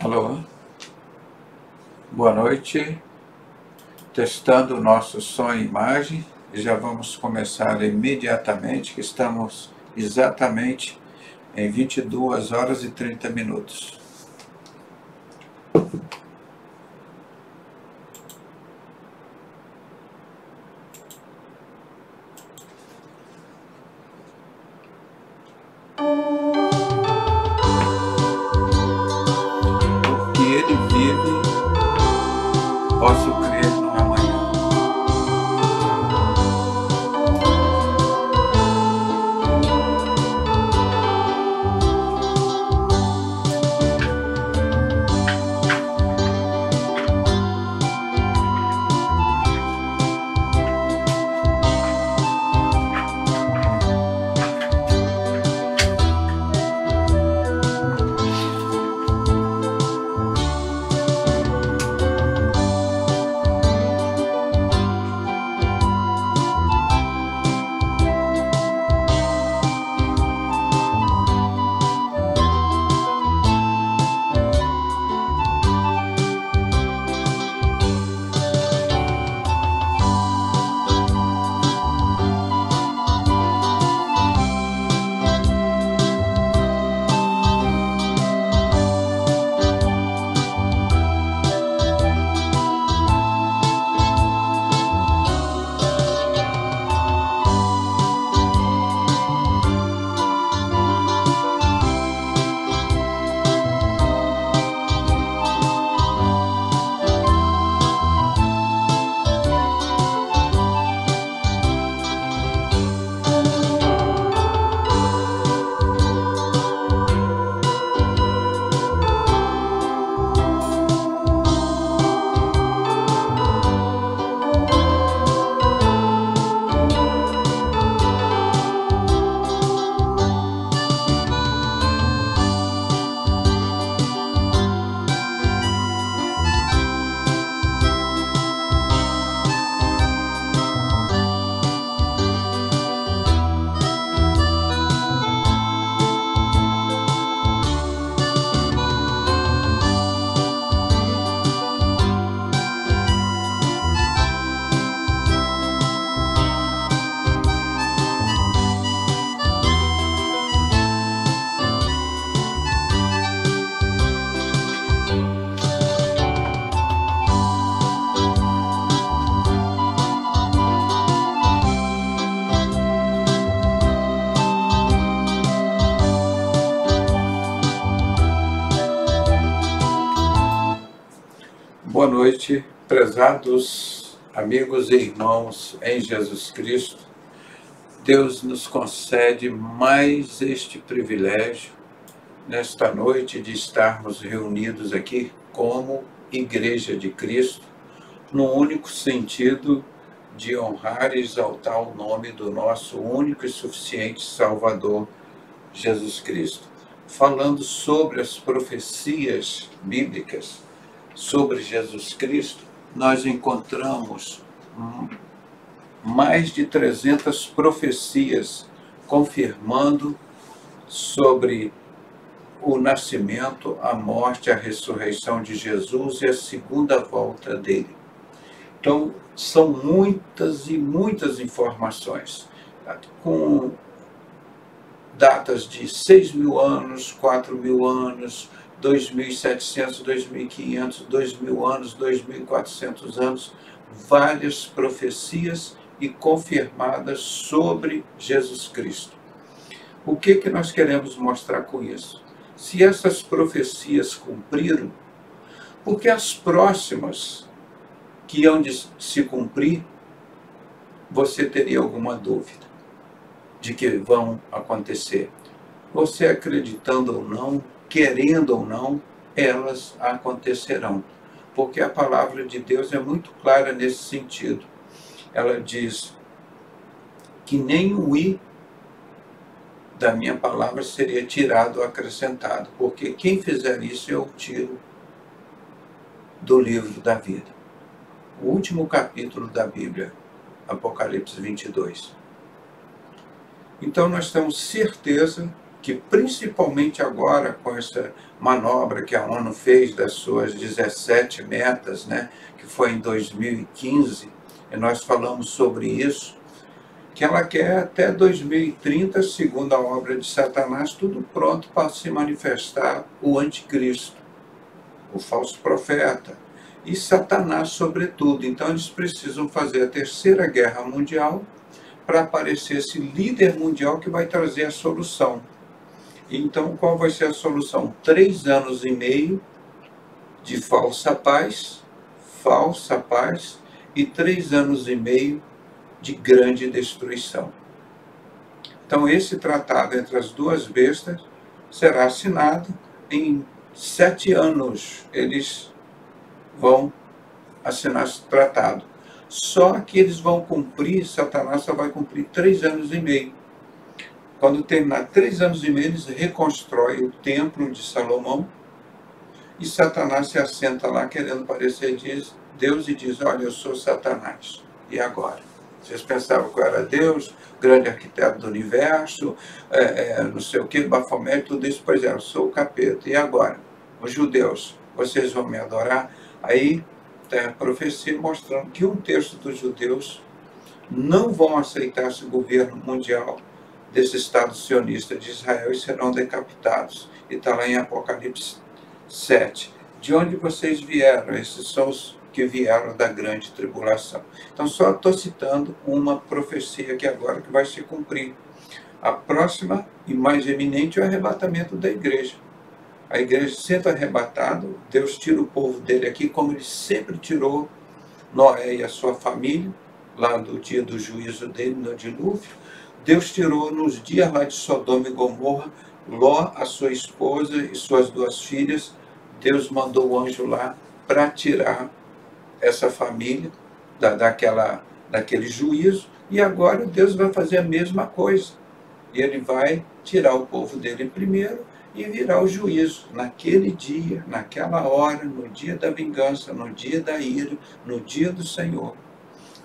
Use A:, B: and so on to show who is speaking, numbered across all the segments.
A: Alô, boa noite, testando o nosso som e imagem, e já vamos começar imediatamente, que estamos exatamente em 22 horas e 30 minutos. Porque ele vive, posso crer no amanhã. Boa noite, prezados amigos e irmãos em Jesus Cristo. Deus nos concede mais este privilégio nesta noite de estarmos reunidos aqui como Igreja de Cristo, no único sentido de honrar e exaltar o nome do nosso único e suficiente Salvador, Jesus Cristo. Falando sobre as profecias bíblicas sobre Jesus Cristo, nós encontramos mais de 300 profecias confirmando sobre o nascimento, a morte, a ressurreição de Jesus e a segunda volta dele. Então, são muitas e muitas informações, com datas de 6.000 anos, 4.000 anos, 2.700, 2.500, 2.000 anos, 2.400 anos, várias profecias e confirmadas sobre Jesus Cristo. O que nós queremos mostrar com isso? Se essas profecias cumpriram, por que as próximas que hão de se cumprir, você teria alguma dúvida de que vão acontecer. Você acreditando ou não, querendo ou não, elas acontecerão. Porque a palavra de Deus é muito clara nesse sentido. Ela diz que nem o i da minha palavra seria tirado ou acrescentado, porque quem fizer isso eu tiro do livro da vida. O último capítulo da Bíblia, Apocalipse 22. Então nós temos certeza que, principalmente agora, com essa manobra que a ONU fez das suas 17 metas, né, que foi em 2015, e nós falamos sobre isso, que ela quer até 2030, segundo a obra de Satanás, tudo pronto para se manifestar o anticristo, o falso profeta, e Satanás sobretudo. Então eles precisam fazer a terceira guerra mundial para aparecer esse líder mundial que vai trazer a solução. Então, qual vai ser a solução? 3 anos e meio de falsa paz, e 3 anos e meio de grande destruição. Então, esse tratado entre as duas bestas será assinado em 7 anos. Eles vão assinar esse tratado. Só que eles vão cumprir, Satanás só vai cumprir 3 anos e meio. Quando terminar 3 anos e meio, eles reconstroem o templo de Salomão, e Satanás se assenta lá querendo parecer Deus e diz: olha, eu sou Satanás. E agora? Vocês pensavam que eu era Deus, grande arquiteto do universo, não sei o que, Bafomé, tudo isso? Pois é, eu sou o capeta. E agora? Os judeus, vocês vão me adorar? Aí tem a profecia mostrando que 1/3 dos judeus não vão aceitar esse governo mundial desse Estado sionista de Israel e serão decapitados. E está lá em Apocalipse 7. De onde vocês vieram? Esses são os que vieram da grande tribulação. Então, só estou citando uma profecia que agora que vai se cumprir. A próxima e mais eminente é o arrebatamento da igreja. A igreja sendo arrebatada, Deus tira o povo dele aqui, como ele sempre tirou Noé e a sua família, lá do dia do juízo dele, no dilúvio. Deus tirou nos dias lá de Sodoma e Gomorra, Ló, a sua esposa e suas 2 filhas. Deus mandou o anjo lá para tirar essa família daquele juízo. E agora Deus vai fazer a mesma coisa. E ele vai tirar o povo dele primeiro e virar o juízo naquele dia, naquela hora, no dia da vingança, no dia da ira, no dia do Senhor.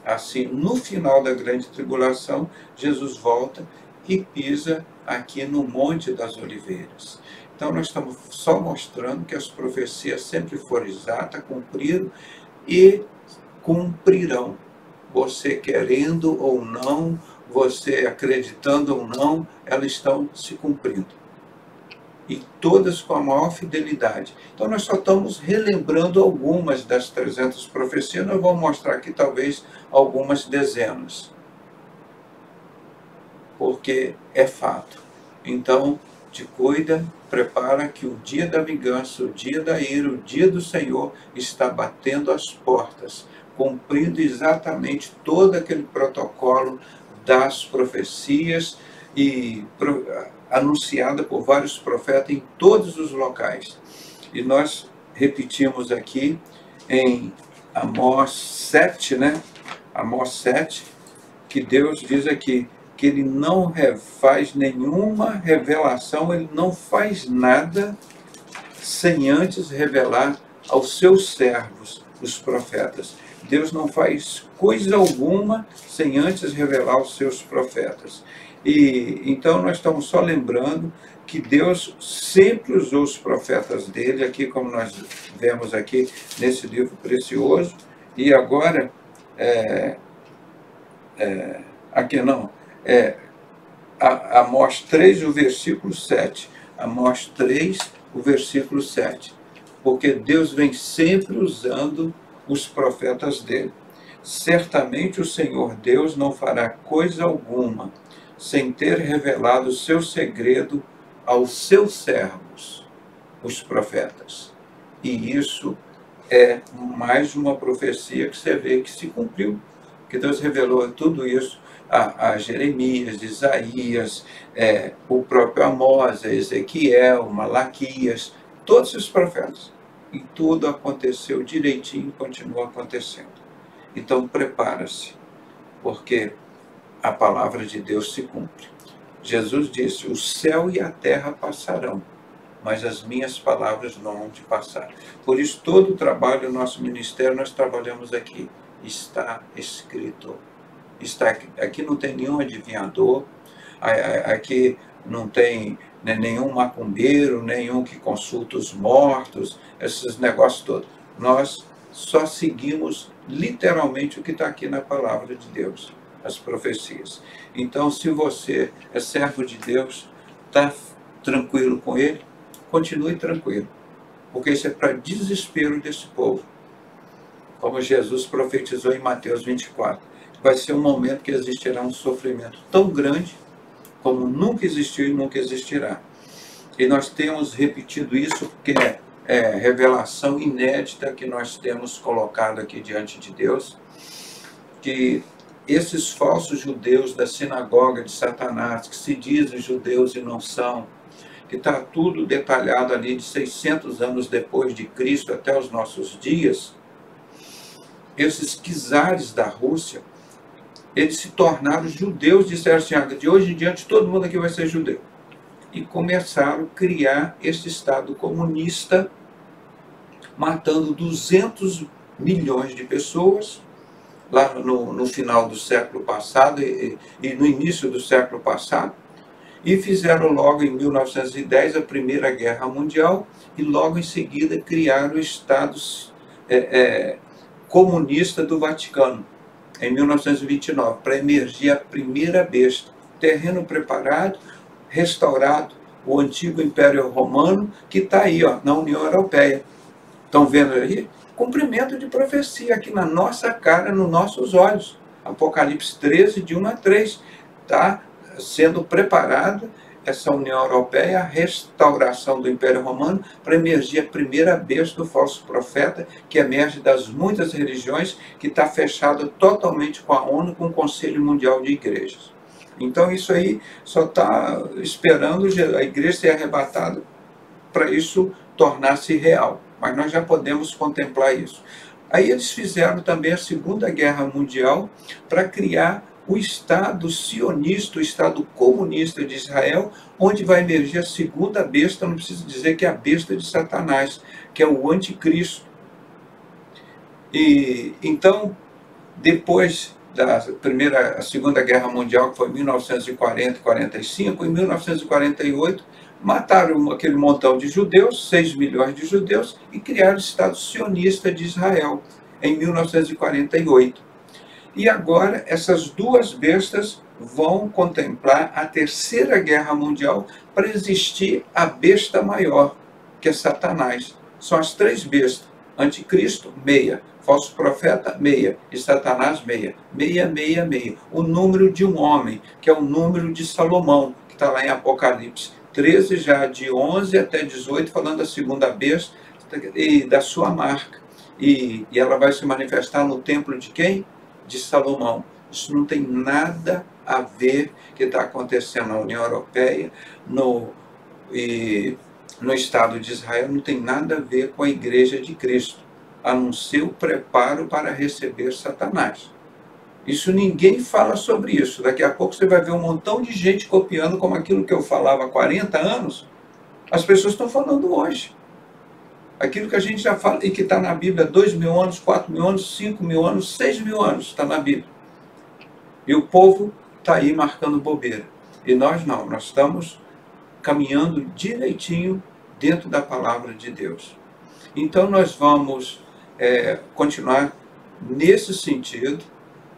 A: Assim, no final da grande tribulação, Jesus volta e pisa aqui no Monte das Oliveiras. Então, nós estamos só mostrando que as profecias sempre foram exatas, cumpriram e cumprirão. Você querendo ou não, você acreditando ou não, elas estão se cumprindo. E todas com a maior fidelidade. Então nós só estamos relembrando algumas das 300 profecias, nós vamos mostrar aqui talvez algumas dezenas. Porque é fato. Então, te cuida, prepara que o dia da vingança, o dia da ira, o dia do Senhor está batendo as portas, cumprindo exatamente todo aquele protocolo das profecias e anunciada por vários profetas em todos os locais. E nós repetimos aqui em Amós 7, né? Amós 7, que Deus diz aqui que ele não faz nenhuma revelação, ele não faz nada sem antes revelar aos seus servos, os profetas. Deus não faz coisa alguma sem antes revelar aos seus profetas. E então nós estamos só lembrando que Deus sempre usou os profetas dele, aqui como nós vemos aqui nesse livro precioso, e agora, aqui não, Amós 3, o versículo 7, Amós 3, o versículo 7, porque Deus vem sempre usando os profetas dele. Certamente o Senhor Deus não fará coisa alguma sem ter revelado o seu segredo aos seus servos, os profetas. E isso é mais uma profecia que você vê que se cumpriu, que Deus revelou tudo isso a Jeremias, Isaías, o próprio Amós, Ezequiel, Malaquias, todos os profetas. E tudo aconteceu direitinho e continua acontecendo. Então prepara-se, porque a palavra de Deus se cumpre. Jesus disse: o céu e a terra passarão, mas as minhas palavras não vão de passar. Por isso, todo o trabalho, nosso ministério, nós trabalhamos aqui. Está escrito. Está aqui não tem nenhum adivinhador, aqui não tem nenhum macumbeiro, nenhum que consulta os mortos, esses negócios todos. Nós só seguimos literalmente o que está aqui na palavra de Deus, as profecias. Então, se você é servo de Deus, está tranquilo com ele, continue tranquilo, porque isso é para desespero desse povo. Como Jesus profetizou em Mateus 24. Vai ser um momento que existirá um sofrimento tão grande como nunca existiu e nunca existirá. E nós temos repetido isso porque é revelação inédita que nós temos colocado aqui diante de Deus, que esses falsos judeus da sinagoga de Satanás, que se dizem judeus e não são, que está tudo detalhado ali de 600 anos depois de Cristo até os nossos dias, esses czares da Rússia, eles se tornaram judeus, disseram assim: de hoje em diante todo mundo aqui vai ser judeu. E começaram a criar esse Estado comunista, matando 200 milhões de pessoas, lá no final do século passado e no início do século passado, e fizeram logo em 1910 a Primeira Guerra Mundial, e logo em seguida criaram o Estado comunista do Vaticano, em 1929, para emergir a primeira besta. Terreno preparado, restaurado, o antigo Império Romano, que está aí, na União Europeia. Estão vendo aí? Cumprimento de profecia aqui na nossa cara, nos nossos olhos. Apocalipse 13, de 1 a 3. Está sendo preparada essa União Europeia, a restauração do Império Romano, para emergir a primeira besta do falso profeta, que emerge das muitas religiões, que está fechada totalmente com a ONU, com o Conselho Mundial de Igrejas. Então isso aí só está esperando a igreja ser arrebatada para isso tornar-se real. Mas nós já podemos contemplar isso. Aí eles fizeram também a Segunda Guerra Mundial para criar o Estado sionista, o Estado comunista de Israel, onde vai emergir a segunda besta, não preciso dizer que é a besta de Satanás, que é o anticristo. E então, depois a Segunda Guerra Mundial, que foi em 1940 e 45, em 1948, mataram aquele montão de judeus, 6 milhões de judeus, e criaram o Estado sionista de Israel, em 1948. E agora, essas duas bestas vão contemplar a Terceira Guerra Mundial para existir a besta maior, que é Satanás. São as três bestas. Anticristo, meia. Falso profeta, meia. E Satanás, meia. Meia, meia, meia. O número de um homem, que é o número de Salomão, que está lá em Apocalipse 13, já de 11 até 18, falando da segunda besta e da sua marca. E ela vai se manifestar no templo de quem? De Salomão. Isso não tem nada a ver com o que está acontecendo na União Europeia, no Estado de Israel, não tem nada a ver com a Igreja de Cristo, a não ser o preparo para receber Satanás. Isso ninguém fala sobre isso. Daqui a pouco você vai ver um montão de gente copiando como aquilo que eu falava há 40 anos, as pessoas estão falando hoje. Aquilo que a gente já fala e que está na Bíblia há 2.000 anos, 4.000 anos, 5.000 anos, 6.000 anos está na Bíblia. E o povo está aí marcando bobeira. E nós não, nós estamos caminhando direitinho dentro da palavra de Deus. Então nós vamos continuar nesse sentido.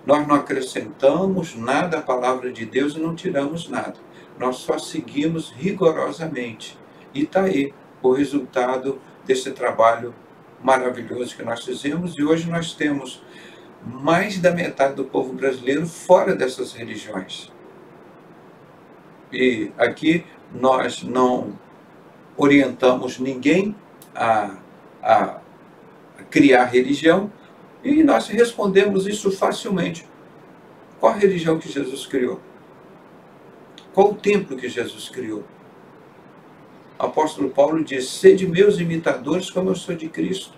A: Nós não acrescentamos nada à palavra de Deus e não tiramos nada. Nós só seguimos rigorosamente. E está aí o resultado desse trabalho maravilhoso que nós fizemos, e hoje nós temos mais da metade do povo brasileiro fora dessas religiões. E aqui nós não orientamos ninguém a criar religião, e nós respondemos isso facilmente. Qual a religião que Jesus criou? Qual o templo que Jesus criou? O apóstolo Paulo diz: sede meus imitadores como eu sou de Cristo.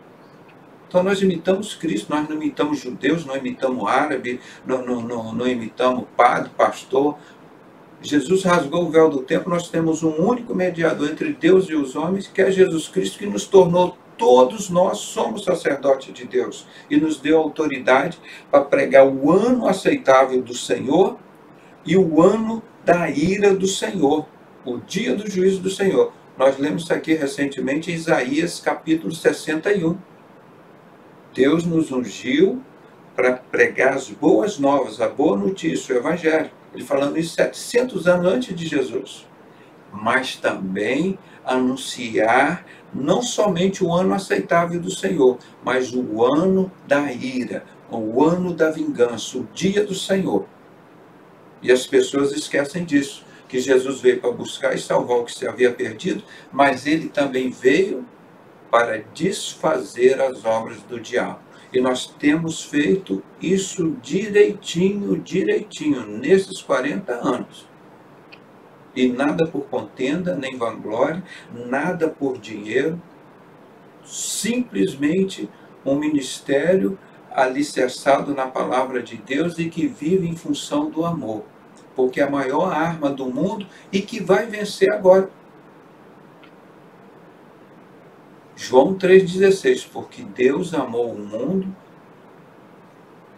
A: Então nós imitamos Cristo, nós não imitamos judeus, não imitamos árabe, não imitamos padre, pastor. Jesus rasgou o véu do templo, nós temos um único mediador entre Deus e os homens, que é Jesus Cristo, que nos tornou, todos nós somos sacerdotes de Deus, e nos deu autoridade para pregar o ano aceitável do Senhor e o ano da ira do Senhor, o dia do juízo do Senhor. Nós lemos isso aqui recentemente em Isaías capítulo 61. Deus nos ungiu para pregar as boas novas, a boa notícia, o Evangelho. Ele falando isso 700 anos antes de Jesus. Mas também anunciar não somente o ano aceitável do Senhor, mas o ano da ira, o ano da vingança, o dia do Senhor. E as pessoas esquecem disso, que Jesus veio para buscar e salvar o que se havia perdido, mas ele também veio para desfazer as obras do diabo. E nós temos feito isso direitinho, nesses 40 anos. E nada por contenda, nem vanglória, nada por dinheiro, simplesmente um ministério alicerçado na palavra de Deus e que vive em função do amor. Porque é a maior arma do mundo e que vai vencer agora. João 3,16, porque Deus amou o mundo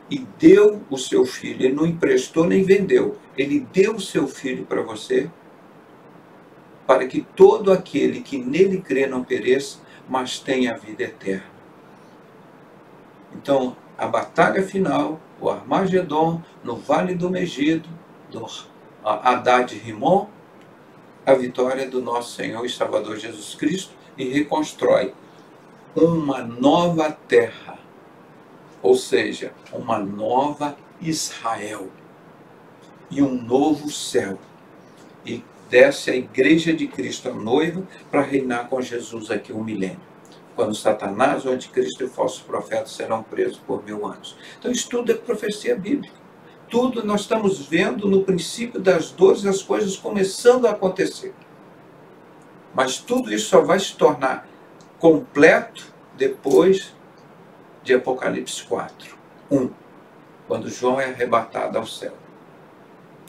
A: e deu o seu Filho. Ele não emprestou nem vendeu. Ele deu o seu Filho para você, para que todo aquele que nele crê não pereça, mas tenha a vida eterna. Então, a batalha final, o Armagedon, no Vale do Megido, do Haddad-Rimon, a vitória do nosso Senhor e Salvador Jesus Cristo, e reconstrói uma nova terra, ou seja, uma nova Israel e um novo céu. E desce a igreja de Cristo, a noiva, para reinar com Jesus aqui um milênio, quando Satanás, o anticristo e o falso profeta serão presos por 1000 anos. Então isso tudo é profecia bíblica. Tudo nós estamos vendo no princípio das dores, as coisas começando a acontecer. Mas tudo isso só vai se tornar completo depois de Apocalipse 4:1, quando João é arrebatado ao céu.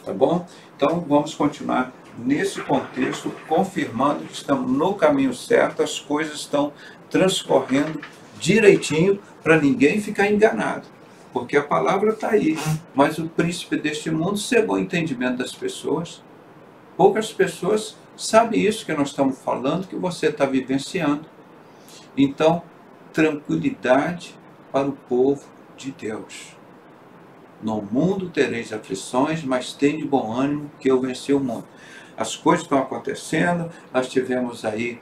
A: Tá bom? Então vamos continuar nesse contexto, confirmando que estamos no caminho certo, as coisas estão transcorrendo direitinho para ninguém ficar enganado. Porque a palavra está aí, mas o príncipe deste mundo cegou o entendimento das pessoas. Poucas pessoas sabem isso que nós estamos falando, que você está vivenciando. Então, tranquilidade para o povo de Deus. No mundo tereis aflições, mas tende bom ânimo, que eu venci o mundo. As coisas estão acontecendo, nós tivemos aí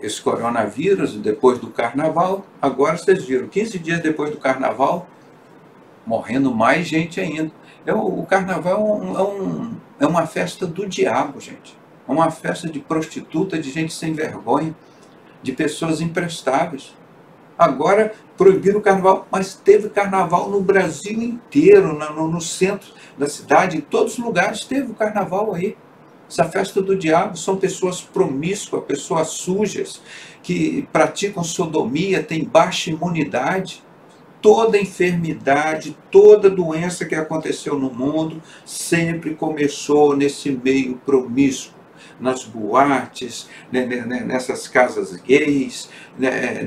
A: esse coronavírus depois do carnaval. Agora vocês viram, 15 dias depois do carnaval, morrendo mais gente ainda. O carnaval é uma festa do diabo, gente. É uma festa de prostituta, de gente sem vergonha, de pessoas imprestáveis. Agora proibiram o carnaval, mas teve carnaval no Brasil inteiro, no centro da cidade, em todos os lugares teve o carnaval aí. Essa festa do diabo são pessoas promíscuas, pessoas sujas, que praticam sodomia, têm baixa imunidade. Toda enfermidade, toda doença que aconteceu no mundo sempre começou nesse meio promíscuo, nas boates, nessas casas gays,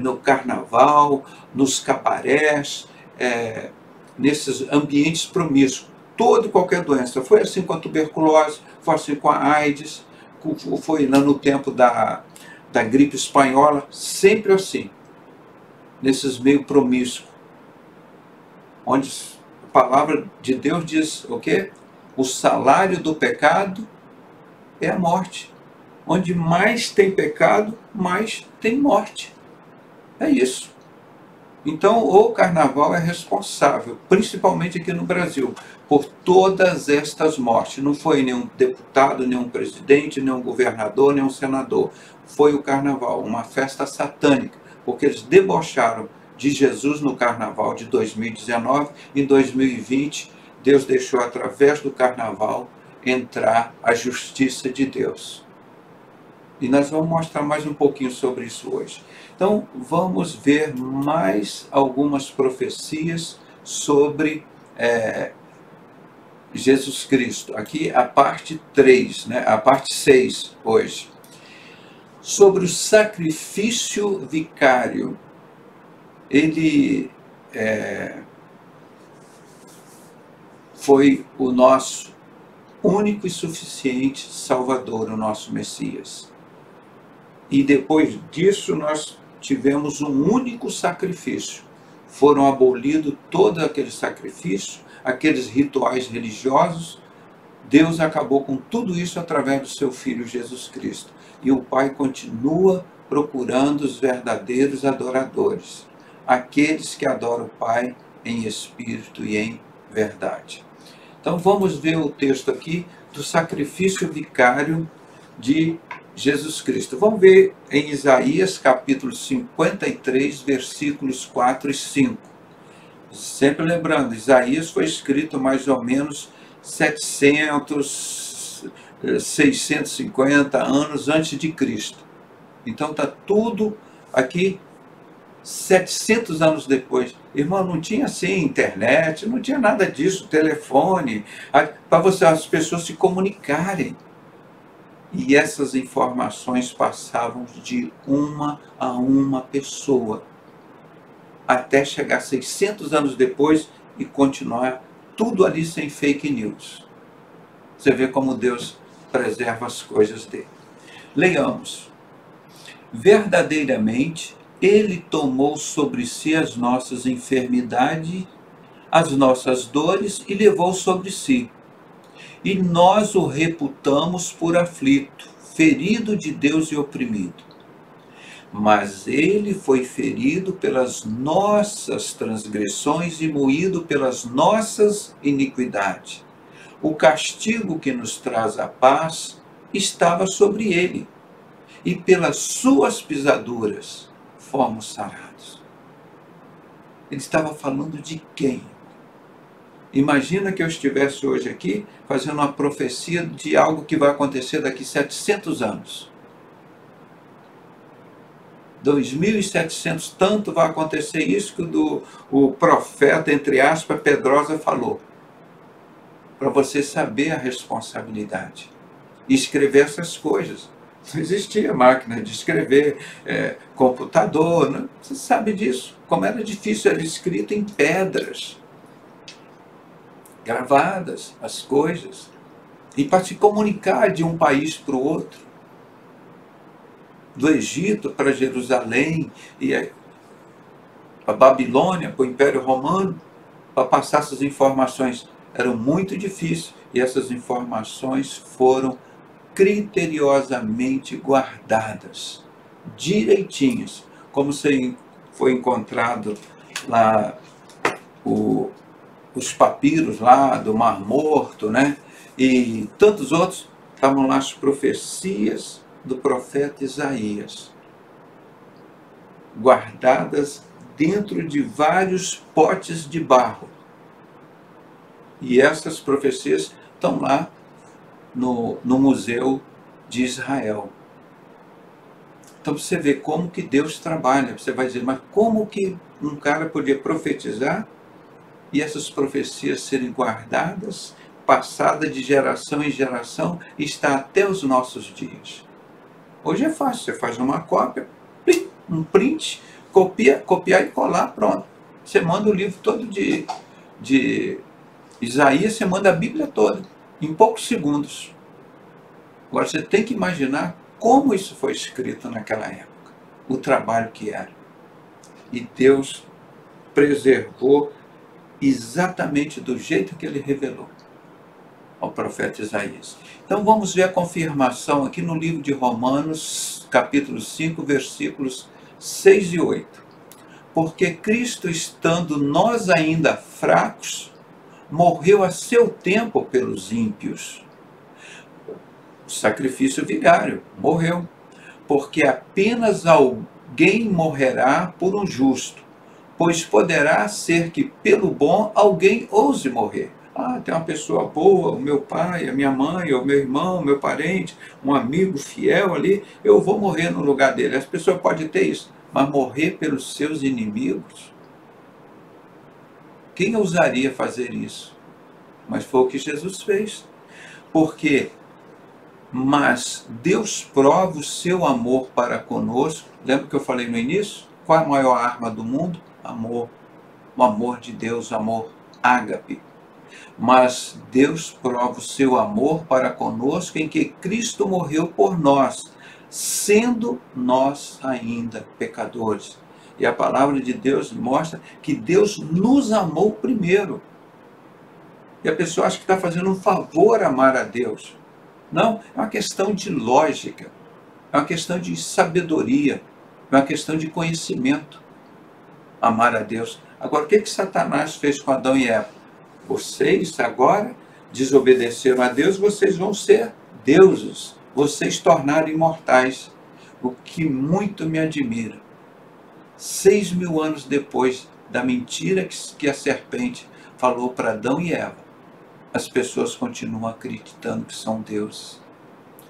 A: no carnaval, nos cabarés, nesses ambientes promíscuos. Toda e qualquer doença. Foi assim com a tuberculose, foi assim com a AIDS, foi no tempo da gripe espanhola, sempre assim, nesses meios promíscuos, onde a palavra de Deus diz o quê? O salário do pecado é a morte. Onde mais tem pecado, mais tem morte. É isso. Então, o carnaval é responsável, principalmente aqui no Brasil, por todas estas mortes. Não foi nenhum deputado, nenhum presidente, nenhum governador, nenhum senador. Foi o carnaval, uma festa satânica, porque eles debocharam de Jesus no carnaval de 2019. Em 2020, Deus deixou, através do carnaval, entrar a justiça de Deus. E nós vamos mostrar mais um pouquinho sobre isso hoje. Então, vamos ver mais algumas profecias sobre Jesus Cristo. Aqui a parte 3, né? A parte 6 hoje. Sobre o sacrifício vicário. Ele foi o nosso único e suficiente Salvador, o nosso Messias. E depois disso nós tivemos um único sacrifício. Foram abolidos todo aquele sacrifício, aqueles rituais religiosos. Deus acabou com tudo isso através do seu Filho Jesus Cristo. E o Pai continua procurando os verdadeiros adoradores, aqueles que adoram o Pai em espírito e em verdade. Então vamos ver o texto aqui do sacrifício vicário de Jesus Cristo. Vamos ver em Isaías capítulo 53, versículos 4 e 5. Sempre lembrando, Isaías foi escrito mais ou menos 650 anos antes de Cristo. Então está tudo aqui 700 anos depois. Irmão, não tinha assim internet, não tinha nada disso, telefone, para as pessoas se comunicarem. E essas informações passavam de uma a uma pessoa, até chegar 600 anos depois e continuar tudo ali sem fake news. Você vê como Deus preserva as coisas dele. Leiamos. Verdadeiramente, ele tomou sobre si as nossas enfermidades, as nossas dores, e levou sobre si. E nós o reputamos por aflito, ferido de Deus e oprimido. Mas ele foi ferido pelas nossas transgressões e moído pelas nossas iniquidades. O castigo que nos traz a paz estava sobre ele, e pelas suas pisaduras fomos sarados. Ele estava falando de quem? Imagina que eu estivesse hoje aqui fazendo uma profecia de algo que vai acontecer daqui 700 anos. 2700, tanto vai acontecer isso que o profeta, entre aspas, Pedrosa falou. Para você saber a responsabilidade. E escrever essas coisas. Não existia máquina de escrever, computador, né? Você sabe disso. Como era difícil, era escrito em pedras. Gravadas as coisas, e para se comunicar de um país para o outro, do Egito para Jerusalém, e a Babilônia, para o Império Romano, para passar essas informações, eram muito difíceis, e essas informações foram criteriosamente guardadas, direitinhas, como foi encontrado lá os papiros lá do Mar Morto, né? E tantos outros, estavam lá as profecias do profeta Isaías, guardadas dentro de vários potes de barro. E essas profecias estão lá no Museu de Israel. Então você vê como que Deus trabalha. Você vai dizer, mas como que um cara podia profetizar e essas profecias serem guardadas, passadas de geração em geração, e está até os nossos dias? Hoje é fácil, você faz uma cópia, um print, copiar e colar, pronto. Você manda o livro todo de Isaías, você manda a Bíblia toda, em poucos segundos. Agora você tem que imaginar como isso foi escrito naquela época, o trabalho que era. E Deus preservou exatamente do jeito que ele revelou ao profeta Isaías. Então vamos ver a confirmação aqui no livro de Romanos, capítulo 5, versículos 6 e 8. porque Cristo, estando nós ainda fracos, morreu a seu tempo pelos ímpios. O sacrifício vigário, morreu, porque apenas alguém morrerá por um justo, pois poderá ser que pelo bom alguém ouse morrer. Ah, tem uma pessoa boa, o meu pai, a minha mãe, o meu irmão, o meu parente, um amigo fiel ali, eu vou morrer no lugar dele. As pessoas podem ter isso, mas morrer pelos seus inimigos? Quem ousaria fazer isso? Mas foi o que Jesus fez. Porque, mas Deus prova o seu amor para conosco. Lembra que eu falei no início? Qual é a maior arma do mundo? Amor. O amor de Deus, amor ágape. Mas Deus prova o seu amor para conosco em que Cristo morreu por nós, sendo nós ainda pecadores. E a palavra de Deus mostra que Deus nos amou primeiro. E a pessoa acha que está fazendo um favor amar a Deus. Não, é uma questão de lógica, é uma questão de sabedoria, é uma questão de conhecimento. Amar a Deus. Agora, o que Satanás fez com Adão e Eva? Vocês agora desobedeceram a Deus, vocês vão ser deuses, vocês tornaram imortais, o que muito me admira. 6.000 anos depois da mentira que a serpente falou para Adão e Eva, as pessoas continuam acreditando que são deuses.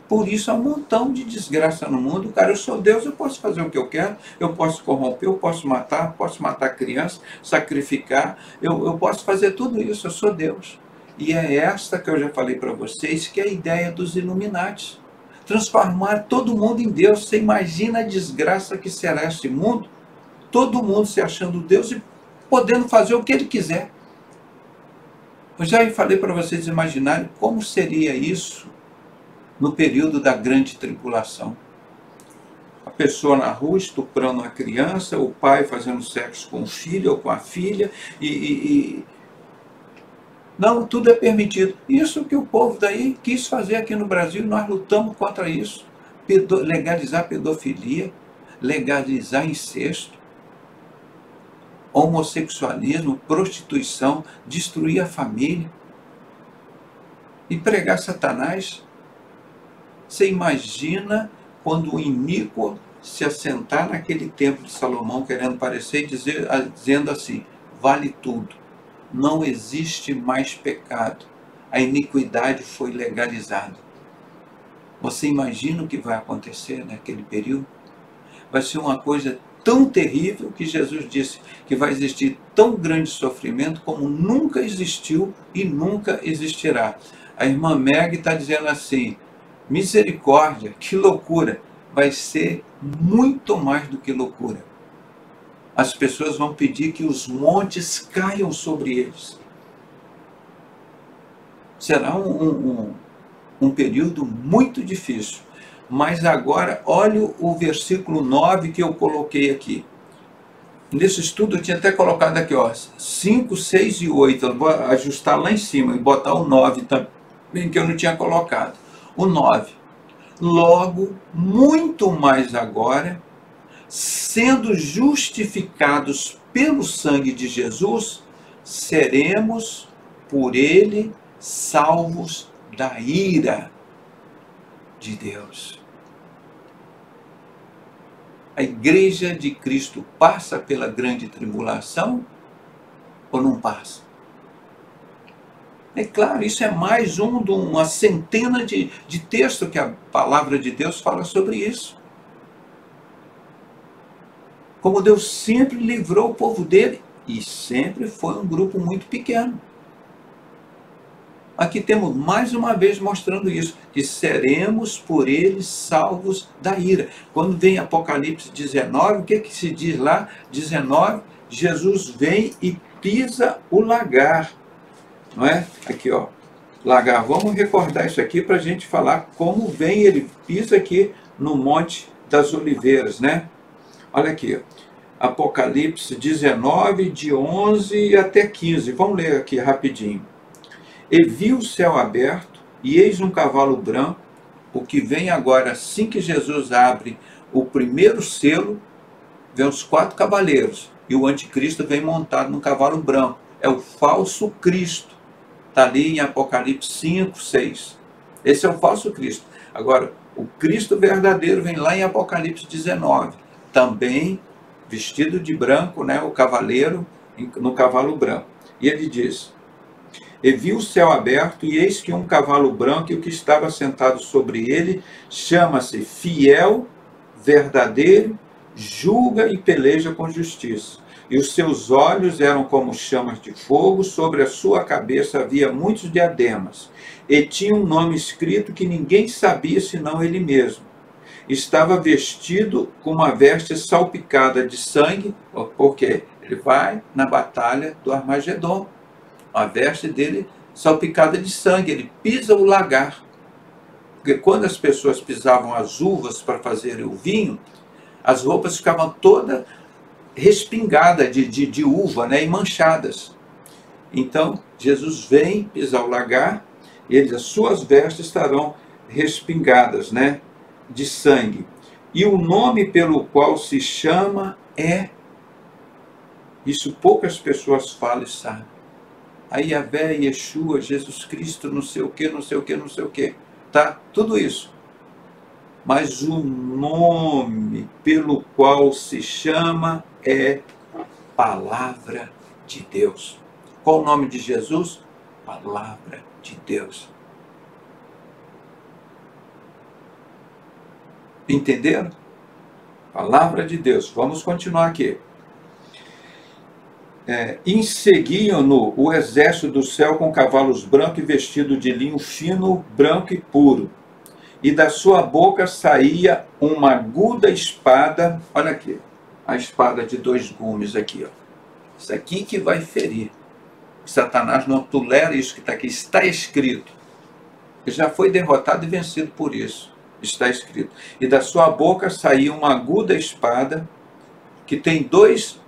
A: Por isso há um montão de desgraça no mundo. Cara, eu sou Deus, eu posso fazer o que eu quero, eu posso corromper, eu posso matar criança, sacrificar, eu posso fazer tudo isso, eu sou Deus. E é esta que eu já falei para vocês, que é a ideia dos Illuminati. Transformar todo mundo em Deus. Você imagina a desgraça que será esse mundo? Todo mundo se achando Deus e podendo fazer o que ele quiser. Eu já falei para vocês imaginarem como seria isso no período da grande tribulação. A pessoa na rua estuprando a criança, o pai fazendo sexo com o filho ou com a filha, não, tudo é permitido. Isso que o povo daí quis fazer aqui no Brasil, nós lutamos contra isso. Legalizar pedofilia, legalizar incesto, homossexualismo, prostituição, destruir a família e pregar Satanás. Você imagina quando o iníquo se assentar naquele templo de Salomão, querendo parecer, dizendo assim, vale tudo, não existe mais pecado, a iniquidade foi legalizada. Você imagina o que vai acontecer naquele período? Vai ser uma coisa tão terrível que Jesus disse que vai existir tão grande sofrimento como nunca existiu e nunca existirá. A irmã Meg está dizendo assim, misericórdia, que loucura, vai ser muito mais do que loucura. As pessoas vão pedir que os montes caiam sobre eles. Será um período muito difícil. Mas agora, olha o versículo 9 que eu coloquei aqui. Nesse estudo eu tinha até colocado aqui, ó, 5, 6 e 8. Eu vou ajustar lá em cima e botar o 9 também, que eu não tinha colocado. O 9. Logo, muito mais agora, sendo justificados pelo sangue de Jesus, seremos por ele salvos da ira de Deus. A igreja de Cristo passa pela grande tribulação ou não passa? É claro, isso é mais de uma centena de textos que a palavra de Deus fala sobre isso. Como Deus sempre livrou o povo dele, e sempre foi um grupo muito pequeno. Aqui temos mais uma vez mostrando isso, que seremos por eles salvos da ira. Quando vem Apocalipse 19, o que se diz lá? 19, Jesus vem e pisa o lagar. Não é? Aqui, ó, lagar. Vamos recordar isso aqui para a gente falar como vem, ele pisa aqui no Monte das Oliveiras, né? Olha aqui, Apocalipse 19, de 11 até 15. Vamos ler aqui rapidinho. E vi o céu aberto, e eis um cavalo branco, o que vem agora assim que Jesus abre o primeiro selo, vem os 4 cavaleiros, e o anticristo vem montado num cavalo branco. É o falso Cristo. Está ali em Apocalipse 5, 6. Esse é o falso Cristo. Agora, o Cristo verdadeiro vem lá em Apocalipse 19. Também vestido de branco, né, o cavaleiro no cavalo branco. E ele diz: e vi o céu aberto, e eis que um cavalo branco, e o que estava sentado sobre ele chama-se Fiel, Verdadeiro, julga e peleja com justiça. E os seus olhos eram como chamas de fogo, sobre a sua cabeça havia muitos diademas, e tinha um nome escrito que ninguém sabia senão ele mesmo. Estava vestido com uma veste salpicada de sangue, porque ele vai na batalha do Armagedon. A veste dele salpicada de sangue, ele pisa o lagar. Porque quando as pessoas pisavam as uvas para fazer o vinho, as roupas ficavam todas respingadas de uva, né, e manchadas. Então, Jesus vem pisar o lagar, e as suas vestes estarão respingadas, né, de sangue. E o nome pelo qual se chama é... Isso poucas pessoas falam e sabem. A Yahvé, Yeshua, Jesus Cristo, não sei o que, não sei o que, não sei o que. Tá? Tudo isso. Mas o nome pelo qual se chama é Palavra de Deus. Qual o nome de Jesus? Palavra de Deus. Entenderam? Palavra de Deus. Vamos continuar aqui. Seguiam-no o exército do céu com cavalos brancos e vestido de linho fino, branco e puro. E da sua boca saía uma aguda espada. Olha aqui, a espada de 2 gumes aqui. Ó. Isso aqui que vai ferir. Satanás não tolera isso que está aqui. Está escrito. Ele já foi derrotado e vencido por isso. Está escrito. E da sua boca saía uma aguda espada que tem 2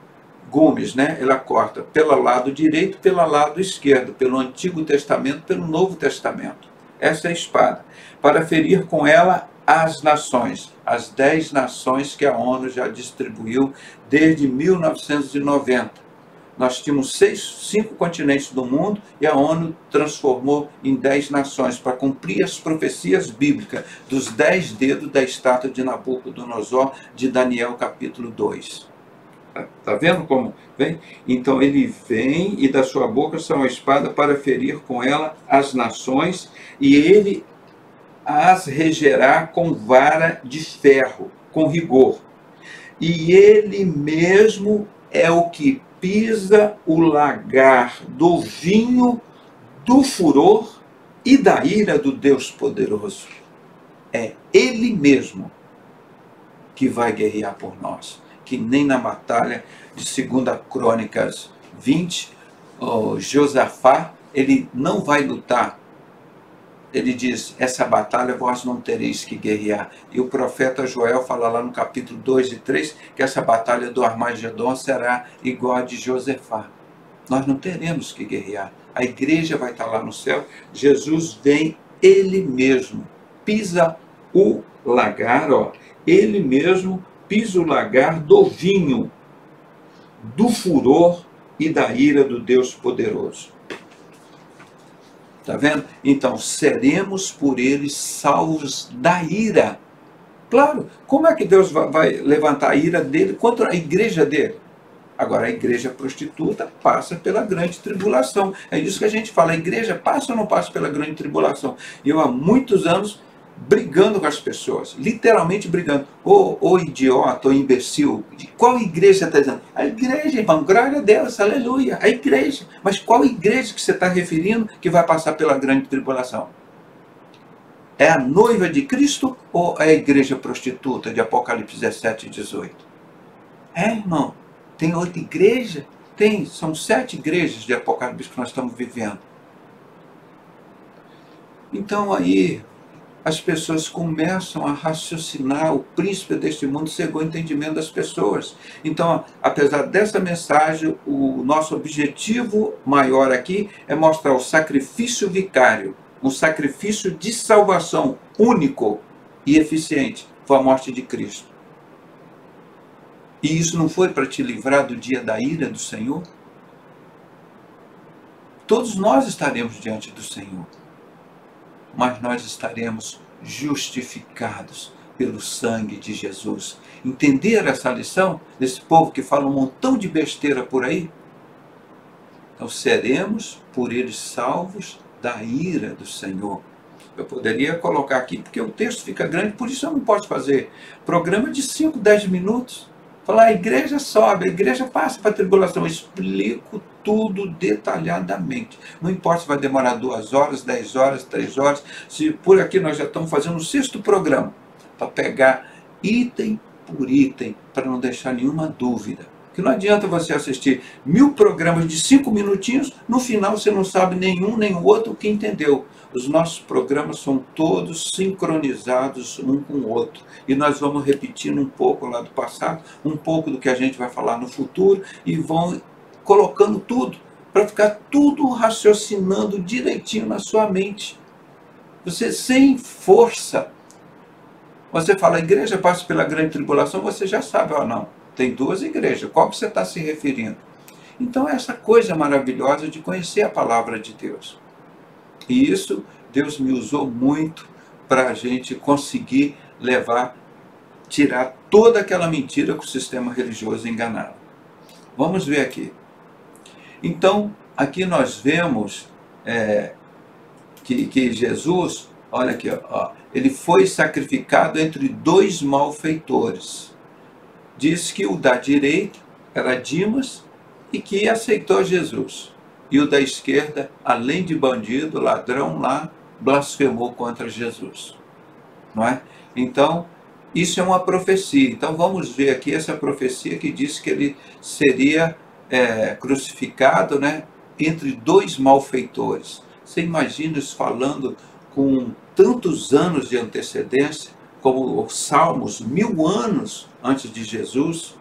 A: gumes, né? Ela corta pelo lado direito e pelo lado esquerdo, pelo Antigo Testamento, pelo Novo Testamento. Essa é a espada, para ferir com ela as nações, as 10 nações que a ONU já distribuiu desde 1990. Nós tínhamos 5 continentes do mundo e a ONU transformou em 10 nações para cumprir as profecias bíblicas dos 10 dedos da estátua de Nabucodonosor de Daniel capítulo 2. Está vendo como vem? Então ele vem e da sua boca sai uma espada para ferir com ela as nações, e ele as regerá com vara de ferro, com rigor. E ele mesmo é o que pisa o lagar do vinho, do furor e da ira do Deus poderoso. É ele mesmo que vai guerrear por nós. Que nem na batalha de 2 Crônicas 20, Josafá, ele não vai lutar. Ele diz, essa batalha vós não tereis que guerrear. E o profeta Joel fala lá no capítulo 2 e 3, que essa batalha do Armagedon será igual a de Josafá. Nós não teremos que guerrear. A igreja vai estar lá no céu. Jesus vem, ele mesmo pisa o lagar, ó, ele mesmo pisa o lagar do vinho, do furor e da ira do Deus poderoso. Está vendo? Então, seremos por ele salvos da ira. Claro, como é que Deus vai levantar a ira dele contra a igreja dele? Agora, a igreja prostituta passa pela grande tribulação. É isso que a gente fala, a igreja passa ou não passa pela grande tribulação? E eu há muitos anos brigando com as pessoas, literalmente brigando. Ô idiota, ô imbecil, de qual igreja você está dizendo? A igreja, irmão, glória a Deus, aleluia, a igreja. Mas qual igreja que você está referindo que vai passar pela grande tribulação? É a noiva de Cristo ou é a igreja prostituta de Apocalipse 17 e 18? Irmão, tem outra igreja? Tem, são 7 igrejas de Apocalipse que nós estamos vivendo. Então aí as pessoas começam a raciocinar, o príncipe deste mundo cegou o entendimento das pessoas. Então, apesar dessa mensagem, o nosso objetivo maior aqui é mostrar o sacrifício vicário, um sacrifício de salvação único e eficiente, foi a morte de Cristo.
B: E isso não foi para te livrar do dia da ira do Senhor? Todos nós estaremos diante do Senhor, mas nós estaremos justificados pelo sangue de Jesus. Entender essa lição desse povo que fala um montão de besteira por aí? Então seremos por eles salvos da ira do Senhor. Eu poderia colocar aqui, porque o texto fica grande, por isso eu não posso fazer programa de 5, 10 minutos. Falar, a igreja sobe, a igreja passa para a tribulação. Eu explico tudo detalhadamente. Não importa se vai demorar 2 horas, 10 horas, 3 horas. Se por aqui nós já estamos fazendo o 6º programa, para pegar item por item, para não deixar nenhuma dúvida. Porque não adianta você assistir 1000 programas de 5 minutinhos, no final você não sabe nenhum nem o outro que entendeu. Os nossos programas são todos sincronizados um com o outro. E nós vamos repetindo um pouco lá do passado, um pouco do que a gente vai falar no futuro, e vão colocando tudo, para ficar tudo raciocinando direitinho na sua mente. Você sem força. Você fala, a igreja passa pela grande tribulação, você já sabe, não, tem 2 igrejas, qual que você está se referindo? Então é essa coisa maravilhosa de conhecer a palavra de Deus. E isso Deus me usou muito para a gente conseguir tirar toda aquela mentira que o sistema religioso enganava. Vamos ver aqui. Então, aqui nós vemos que Jesus, olha aqui, ele foi sacrificado entre 2 malfeitores. Diz que o da direita era Dimas e que aceitou Jesus. E o da esquerda, além de bandido, ladrão lá, blasfemou contra Jesus. Não é? Então, isso é uma profecia. Então, vamos ver aqui essa profecia que diz que ele seria crucificado, né, entre 2 malfeitores. Você imagina isso falando com tantos anos de antecedência, como os Salmos, 1000 anos antes de Jesus?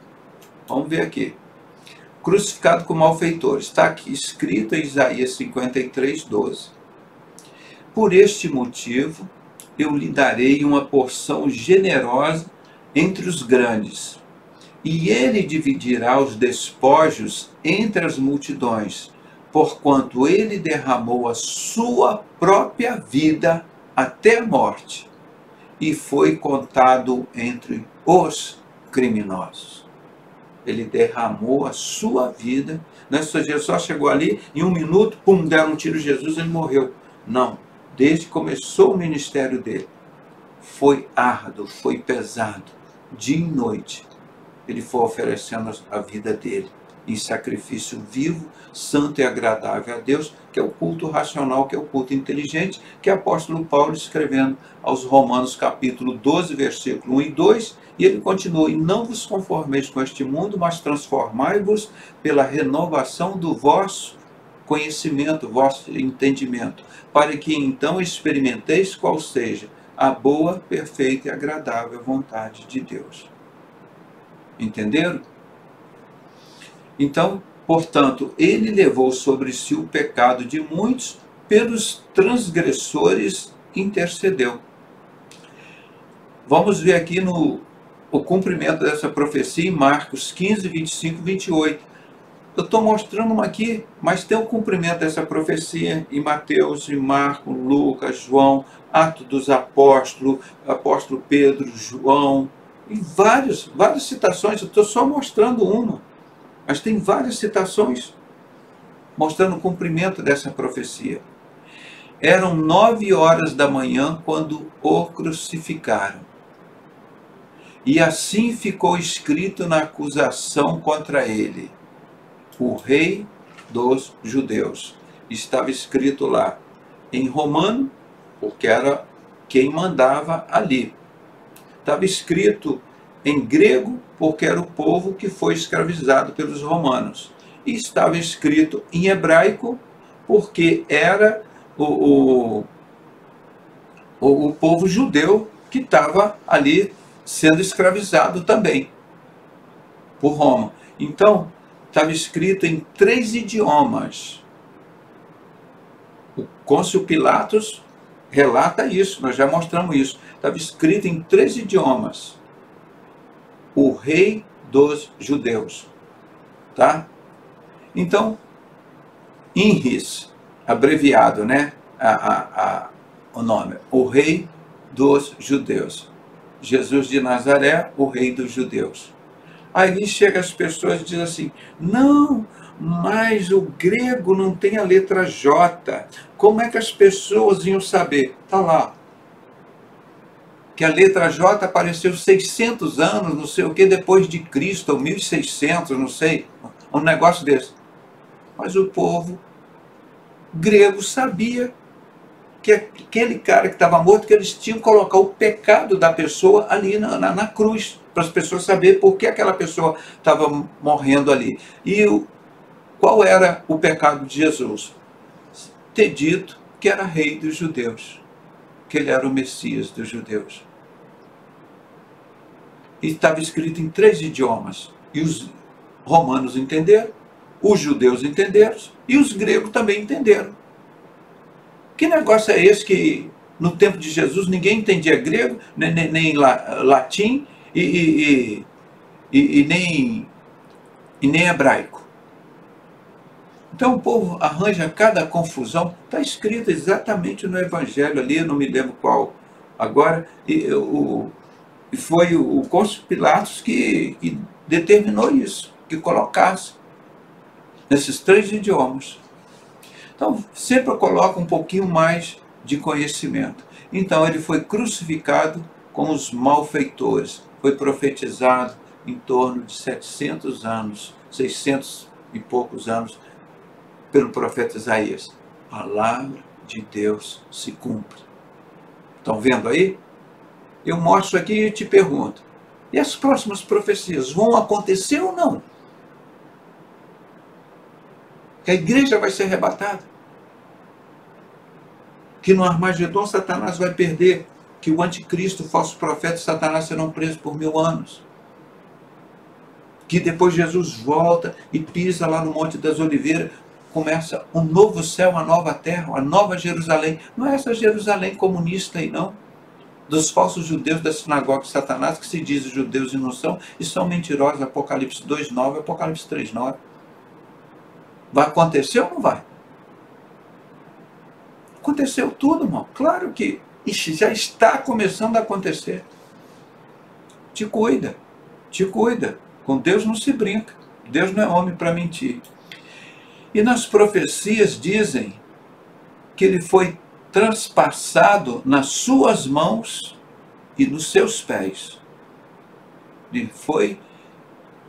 B: Vamos ver aqui. Crucificado com malfeitores. Está aqui escrito em Isaías 53, 12. Por este motivo, eu lhe darei uma porção generosa entre os grandes, e ele dividirá os despojos entre as multidões, porquanto ele derramou a sua própria vida até a morte, e foi contado entre os criminosos. Ele derramou a sua vida. Jesus só chegou ali, em 1 minuto, pum, deram um tiro em Jesus, ele morreu. Não, desde que começou o ministério dele, foi árduo, foi pesado, dia e noite. Ele foi oferecendo a vida dele em sacrifício vivo, santo e agradável a Deus, que é o culto racional, que é o culto inteligente, que é o apóstolo Paulo escrevendo aos Romanos capítulo 12, versículo 1 e 2, e ele continua, e não vos conformeis com este mundo, mas transformai-vos pela renovação do vosso conhecimento, vosso entendimento, para que então experimenteis qual seja a boa, perfeita e agradável vontade de Deus. Entenderam? Então, portanto, ele levou sobre si o pecado de muitos, pelos transgressores intercedeu. Vamos ver aqui o cumprimento dessa profecia em Marcos 15, 25 e 28. Eu estou mostrando uma aqui, mas tem o cumprimento dessa profecia em Mateus, em Marcos, Lucas, João, Atos dos Apóstolos, apóstolo Pedro, João, e várias citações. Eu estou só mostrando uma, mas tem várias citações mostrando o cumprimento dessa profecia. Eram 9 horas da manhã quando o crucificaram. E assim ficou escrito na acusação contra ele: o rei dos judeus. Estava escrito lá em romano, porque era quem mandava ali. Estava escrito em grego, porque era o povo que foi escravizado pelos romanos. E estava escrito em hebraico, porque era o povo judeu que estava ali sendo escravizado também por Roma. Então, estava escrito em 3 idiomas. O cônsul Pilatos relata isso, nós já mostramos isso. Estava escrito em 3 idiomas. O rei dos judeus. Tá? Então, INRIS, abreviado, né? O nome, o rei dos judeus. Jesus de Nazaré, o rei dos judeus. Aí chega as pessoas e dizem assim, não, mas o grego não tem a letra J. Como é que as pessoas iam saber? Está lá. Que a letra J apareceu 600 anos, não sei o que, depois de Cristo, ou 1600, não sei, um negócio desse. Mas o povo grego sabia que aquele cara que estava morto, que eles tinham que colocar o pecado da pessoa ali na cruz, para as pessoas saberem por que aquela pessoa estava morrendo ali. E qual era o pecado de Jesus? Ter dito que era rei dos judeus, que ele era o Messias dos judeus. E estava escrito em 3 idiomas. E os romanos entenderam, os judeus entenderam e os gregos também entenderam. Que negócio é esse que no tempo de Jesus ninguém entendia grego, nem latim e nem hebraico? Então o povo arranja cada confusão. Está escrito exatamente no Evangelho ali, eu não me lembro qual agora, e foi o Pôncio Pilatos que determinou isso, que colocasse nesses 3 idiomas. Então, sempre coloca um pouquinho mais de conhecimento. Então, ele foi crucificado com os malfeitores. Foi profetizado em torno de 700 anos, 600 e poucos anos, pelo profeta Isaías. A palavra de Deus se cumpre. Estão vendo aí? Eu mostro aqui e te pergunto, e as próximas profecias vão acontecer ou não? Que a igreja vai ser arrebatada? Que no Armagedon Satanás vai perder, que o anticristo, o falso profeta, Satanás serão presos por 1000 anos. Que depois Jesus volta e pisa lá no Monte das Oliveiras, começa um novo céu, uma nova terra, uma nova Jerusalém. Não é essa Jerusalém comunista aí, não. Dos falsos judeus da sinagoga de Satanás, que se dizem judeus e não são, e são mentirosos, Apocalipse 2:9, Apocalipse 3:9. Vai acontecer ou não vai? Aconteceu tudo, irmão. Claro que já está começando a acontecer. Te cuida, te cuida. Com Deus não se brinca. Deus não é homem para mentir. E nas profecias dizem que ele foi transpassado nas suas mãos e nos seus pés.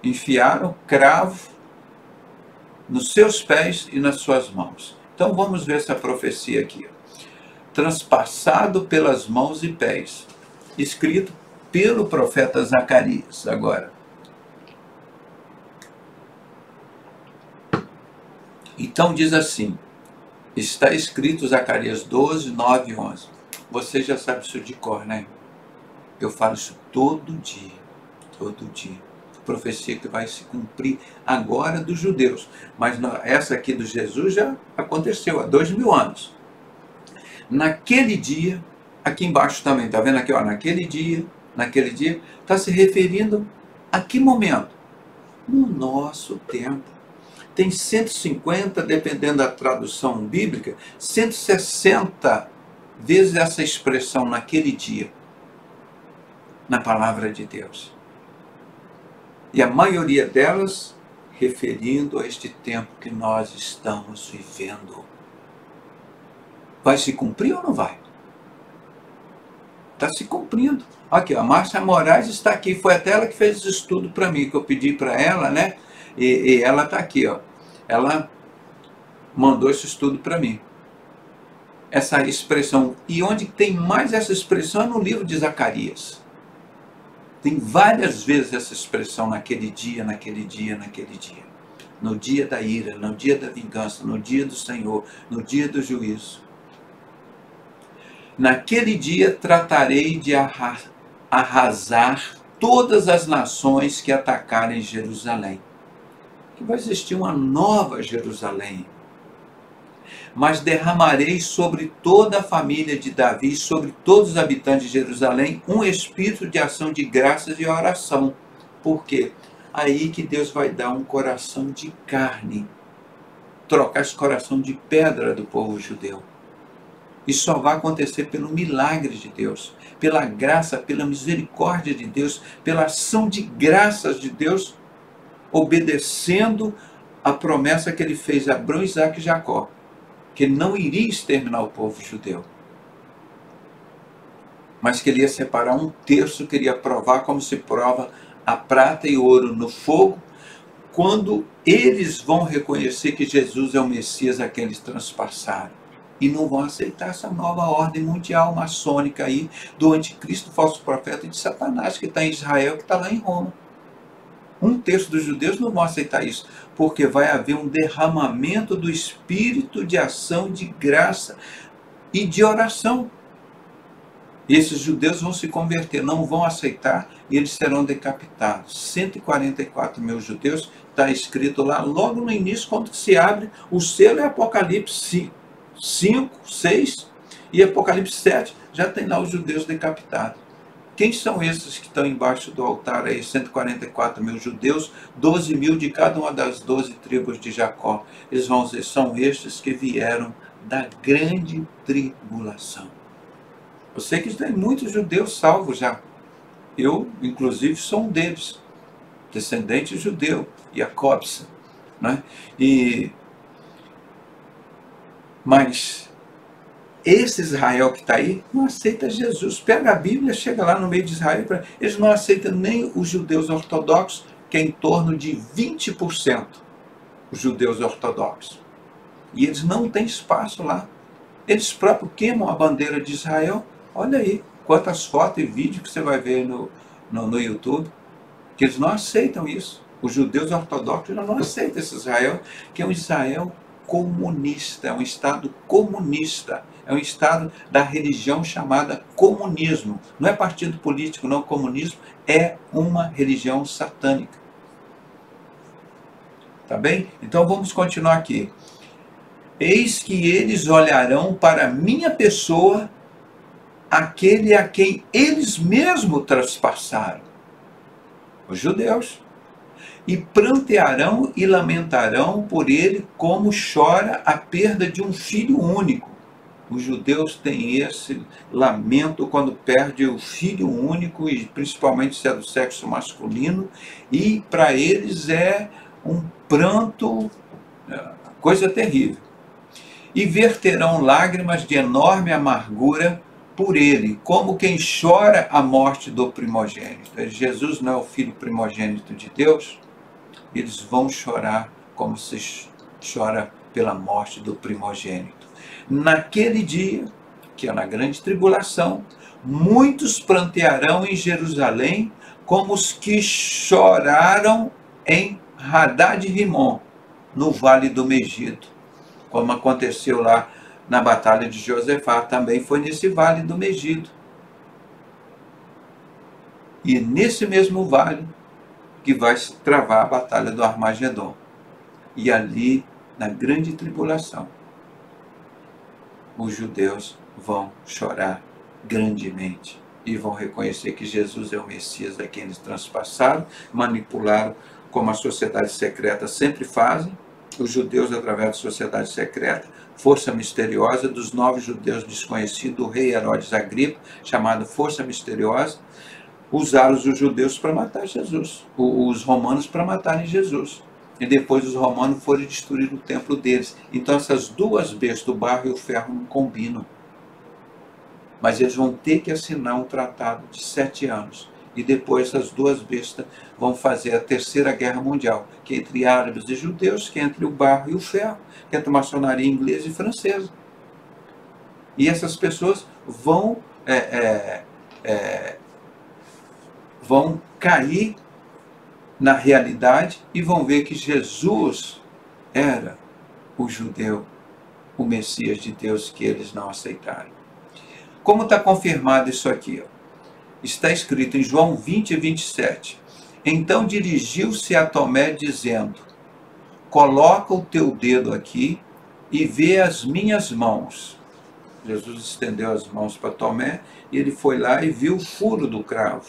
B: Enfiaram cravo nos seus pés e nas suas mãos. Então vamos ver essa profecia aqui. Transpassado pelas mãos e pés. Escrito pelo profeta Zacarias. Agora. Então diz assim. Está escrito Zacarias 12, 9 e 11. Você já sabe isso de cor, né? Eu falo isso todo dia. Todo dia. Profecia que vai se cumprir agora dos judeus. Mas essa aqui do Jesus já aconteceu há 2000 anos. Naquele dia, aqui embaixo também, está vendo aqui? Ó, naquele dia, está se referindo a que momento? No nosso tempo. Tem 150, dependendo da tradução bíblica, 160 vezes essa expressão naquele dia, na palavra de Deus. E a maioria delas referindo a este tempo que nós estamos vivendo. Vai se cumprir ou não vai? Está se cumprindo. Aqui, a Márcia Moraes está aqui. Foi até ela que fez esse estudo para mim, que eu pedi para ela, né? E ela está aqui, ó. Ela mandou esse estudo para mim. Essa expressão. E onde tem mais essa expressão é no livro de Zacarias. Tem várias vezes essa expressão naquele dia, naquele dia, naquele dia. No dia da ira, no dia da vingança, no dia do Senhor, no dia do juízo. Naquele dia tratarei de arrasar todas as nações que atacarem Jerusalém. Que vai existir uma nova Jerusalém. Mas derramarei sobre toda a família de Davi, sobre todos os habitantes de Jerusalém, um espírito de ação de graças e oração. Por quê? Aí que Deus vai dar um coração de carne, trocar esse coração de pedra do povo judeu. Isso só vai acontecer pelo milagre de Deus, pela graça, pela misericórdia de Deus, pela ação de graças de Deus, obedecendo a promessa que ele fez a Abraão, Isaque e Jacó, que ele não iria exterminar o povo judeu, mas que ele ia separar um terço, que iria provar como se prova a prata e o ouro no fogo, quando eles vão reconhecer que Jesus é o Messias a quem eles transpassaram. E não vão aceitar essa nova ordem mundial maçônica aí do anticristo, falso profeta e de Satanás, que está em Israel, que está lá em Roma. Um terço dos judeus não vão aceitar isso, porque vai haver um derramamento do espírito de ação, de graça e de oração. E esses judeus vão se converter, não vão aceitar, e eles serão decapitados. 144 mil judeus, está escrito lá, logo no início, quando se abre o selo, é Apocalipse 5, 6 e Apocalipse 7, já tem lá os judeus decapitados. Quem são esses que estão embaixo do altar aí? 144 mil judeus, 12 mil de cada uma das 12 tribos de Jacó. Eles vão dizer, são estes que vieram da grande tribulação. Eu sei que tem muitos judeus salvos já. Eu, inclusive, sou um deles, descendente judeu, Jacobson, né? Mas esse Israel que está aí não aceita Jesus. Pega a Bíblia, chega lá no meio de Israel, eles não aceitam nem os judeus ortodoxos, que é em torno de 20% os judeus ortodoxos. E eles não têm espaço lá. Eles próprios queimam a bandeira de Israel. Olha aí, quantas fotos e vídeos que você vai ver no YouTube, que eles não aceitam isso. Os judeus ortodoxos não aceitam esse Israel, que é um Israel comunista, é um Estado comunista, é um Estado da religião chamada comunismo. Não é partido político, não. Comunismo é uma religião satânica. Tá bem? Então vamos continuar aqui. Eis que eles olharão para minha pessoa, aquele a quem eles mesmos traspassaram, os judeus, e prantearão e lamentarão por ele como chora a perda de um filho único. Os judeus têm esse lamento quando perde o filho único, e principalmente se é do sexo masculino, e para eles é um pranto, coisa terrível. E verterão lágrimas de enorme amargura por ele, como quem chora a morte do primogênito. Jesus não é o filho primogênito de Deus? Eles vão chorar como se chora pela morte do primogênito. Naquele dia, que é na grande tribulação, muitos prantearão em Jerusalém como os que choraram em Hadad-Rimon, no vale do Megido, como aconteceu lá na batalha de Josafá, também foi nesse vale do Megido. E nesse mesmo vale que vai se travar a batalha do Armagedon. E ali, na grande tribulação, os judeus vão chorar grandemente e vão reconhecer que Jesus é o Messias a quem eles transpassaram, manipularam, como a sociedade secreta sempre fazem, os judeus através da sociedade secreta, força misteriosa dos 9 judeus desconhecidos, o rei Herodes Agripa, chamado força misteriosa, usaram os judeus para matar Jesus, os romanos para matarem Jesus. E depois os romanos foram destruir o templo deles. Então essas duas bestas, o barro e o ferro, não combinam. Mas eles vão ter que assinar um tratado de 7 anos. E depois essas duas bestas vão fazer a terceira guerra mundial, que é entre árabes e judeus, que é entre o barro e o ferro, que é entre a maçonaria inglesa e francesa. E essas pessoas vão cair na realidade e vão ver que Jesus era o judeu, o Messias de Deus que eles não aceitaram. Como está confirmado isso aqui? Está escrito em João 20, 27. Então dirigiu-se a Tomé dizendo, coloca o teu dedo aqui e vê as minhas mãos. Jesus estendeu as mãos para Tomé e ele foi lá e viu o furo do cravo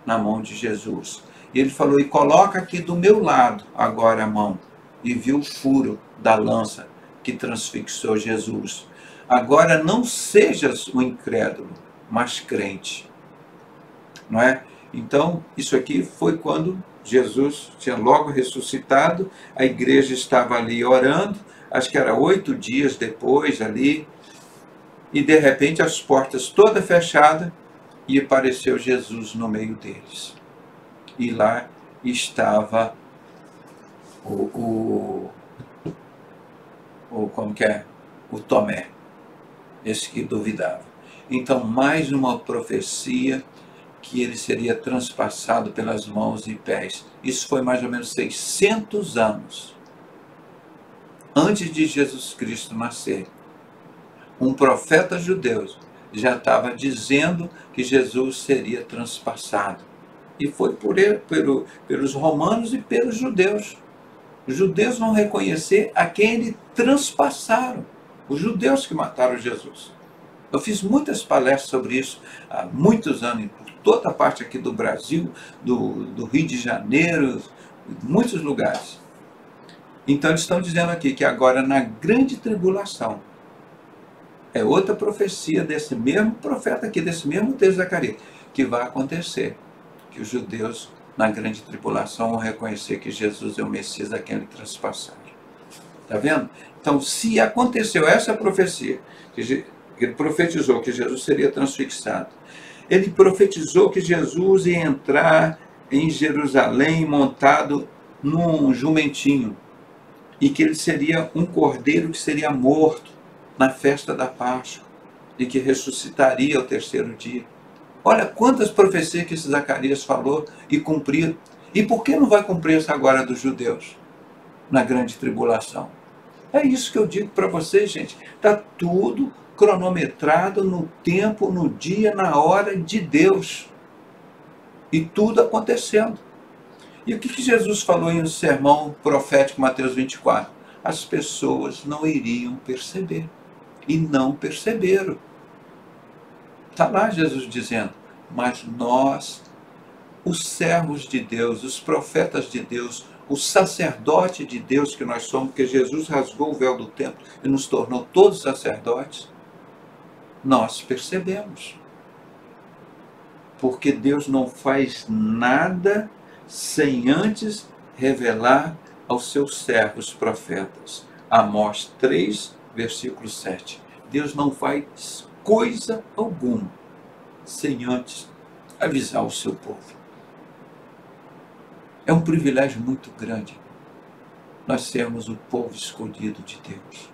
B: na mão de Jesus. E ele falou, e coloca aqui do meu lado agora a mão. E viu o furo da lança que transfixou Jesus. Agora não sejas um incrédulo, mas crente. Não é? Então, isso aqui foi quando Jesus tinha logo ressuscitado, a igreja estava ali orando, acho que era 8 dias depois ali, e de repente as portas todas fechadas, e apareceu Jesus no meio deles. E lá estava como que é? O Tomé, esse que duvidava. Então, mais uma profecia que ele seria transpassado pelas mãos e pés. Isso foi mais ou menos 600 anos antes de Jesus Cristo nascer. Um profeta judeu já estava dizendo que Jesus seria transpassado. E foi pelos romanos e pelos judeus. Os judeus vão reconhecer a quem ele transpassaram. Os judeus que mataram Jesus. Eu fiz muitas palestras sobre isso há muitos anos, por toda a parte aqui do Brasil, do Rio de Janeiro, muitos lugares. Então eles estão dizendo aqui que agora na grande tribulação, é outra profecia desse mesmo profeta aqui, desse mesmo texto de Zacarias, que vai acontecer, que os judeus na grande tribulação vão reconhecer que Jesus é o Messias a quem ele transpassaram. Está vendo? Então, se aconteceu essa profecia, que ele profetizou que Jesus seria transfixado, ele profetizou que Jesus ia entrar em Jerusalém montado num jumentinho, e que ele seria um cordeiro que seria morto na festa da Páscoa, e que ressuscitaria ao terceiro dia. Olha quantas profecias que esse Zacarias falou e cumpriu. E por que não vai cumprir essa agora dos judeus? Na grande tribulação. É isso que eu digo para vocês, gente. Está tudo cronometrado no tempo, no dia, na hora de Deus. E tudo acontecendo. E o que Jesus falou em um sermão profético, Mateus 24? As pessoas não iriam perceber. E não perceberam. Está lá Jesus dizendo, mas nós, os servos de Deus, os profetas de Deus, o sacerdote de Deus que nós somos, porque Jesus rasgou o véu do templo e nos tornou todos sacerdotes, nós percebemos. Porque Deus não faz nada sem antes revelar aos seus servos profetas. Amós 3, versículo 7. Deus não faz coisa alguma sem antes avisar o seu povo. É um privilégio muito grande nós sermos o povo escolhido de Deus.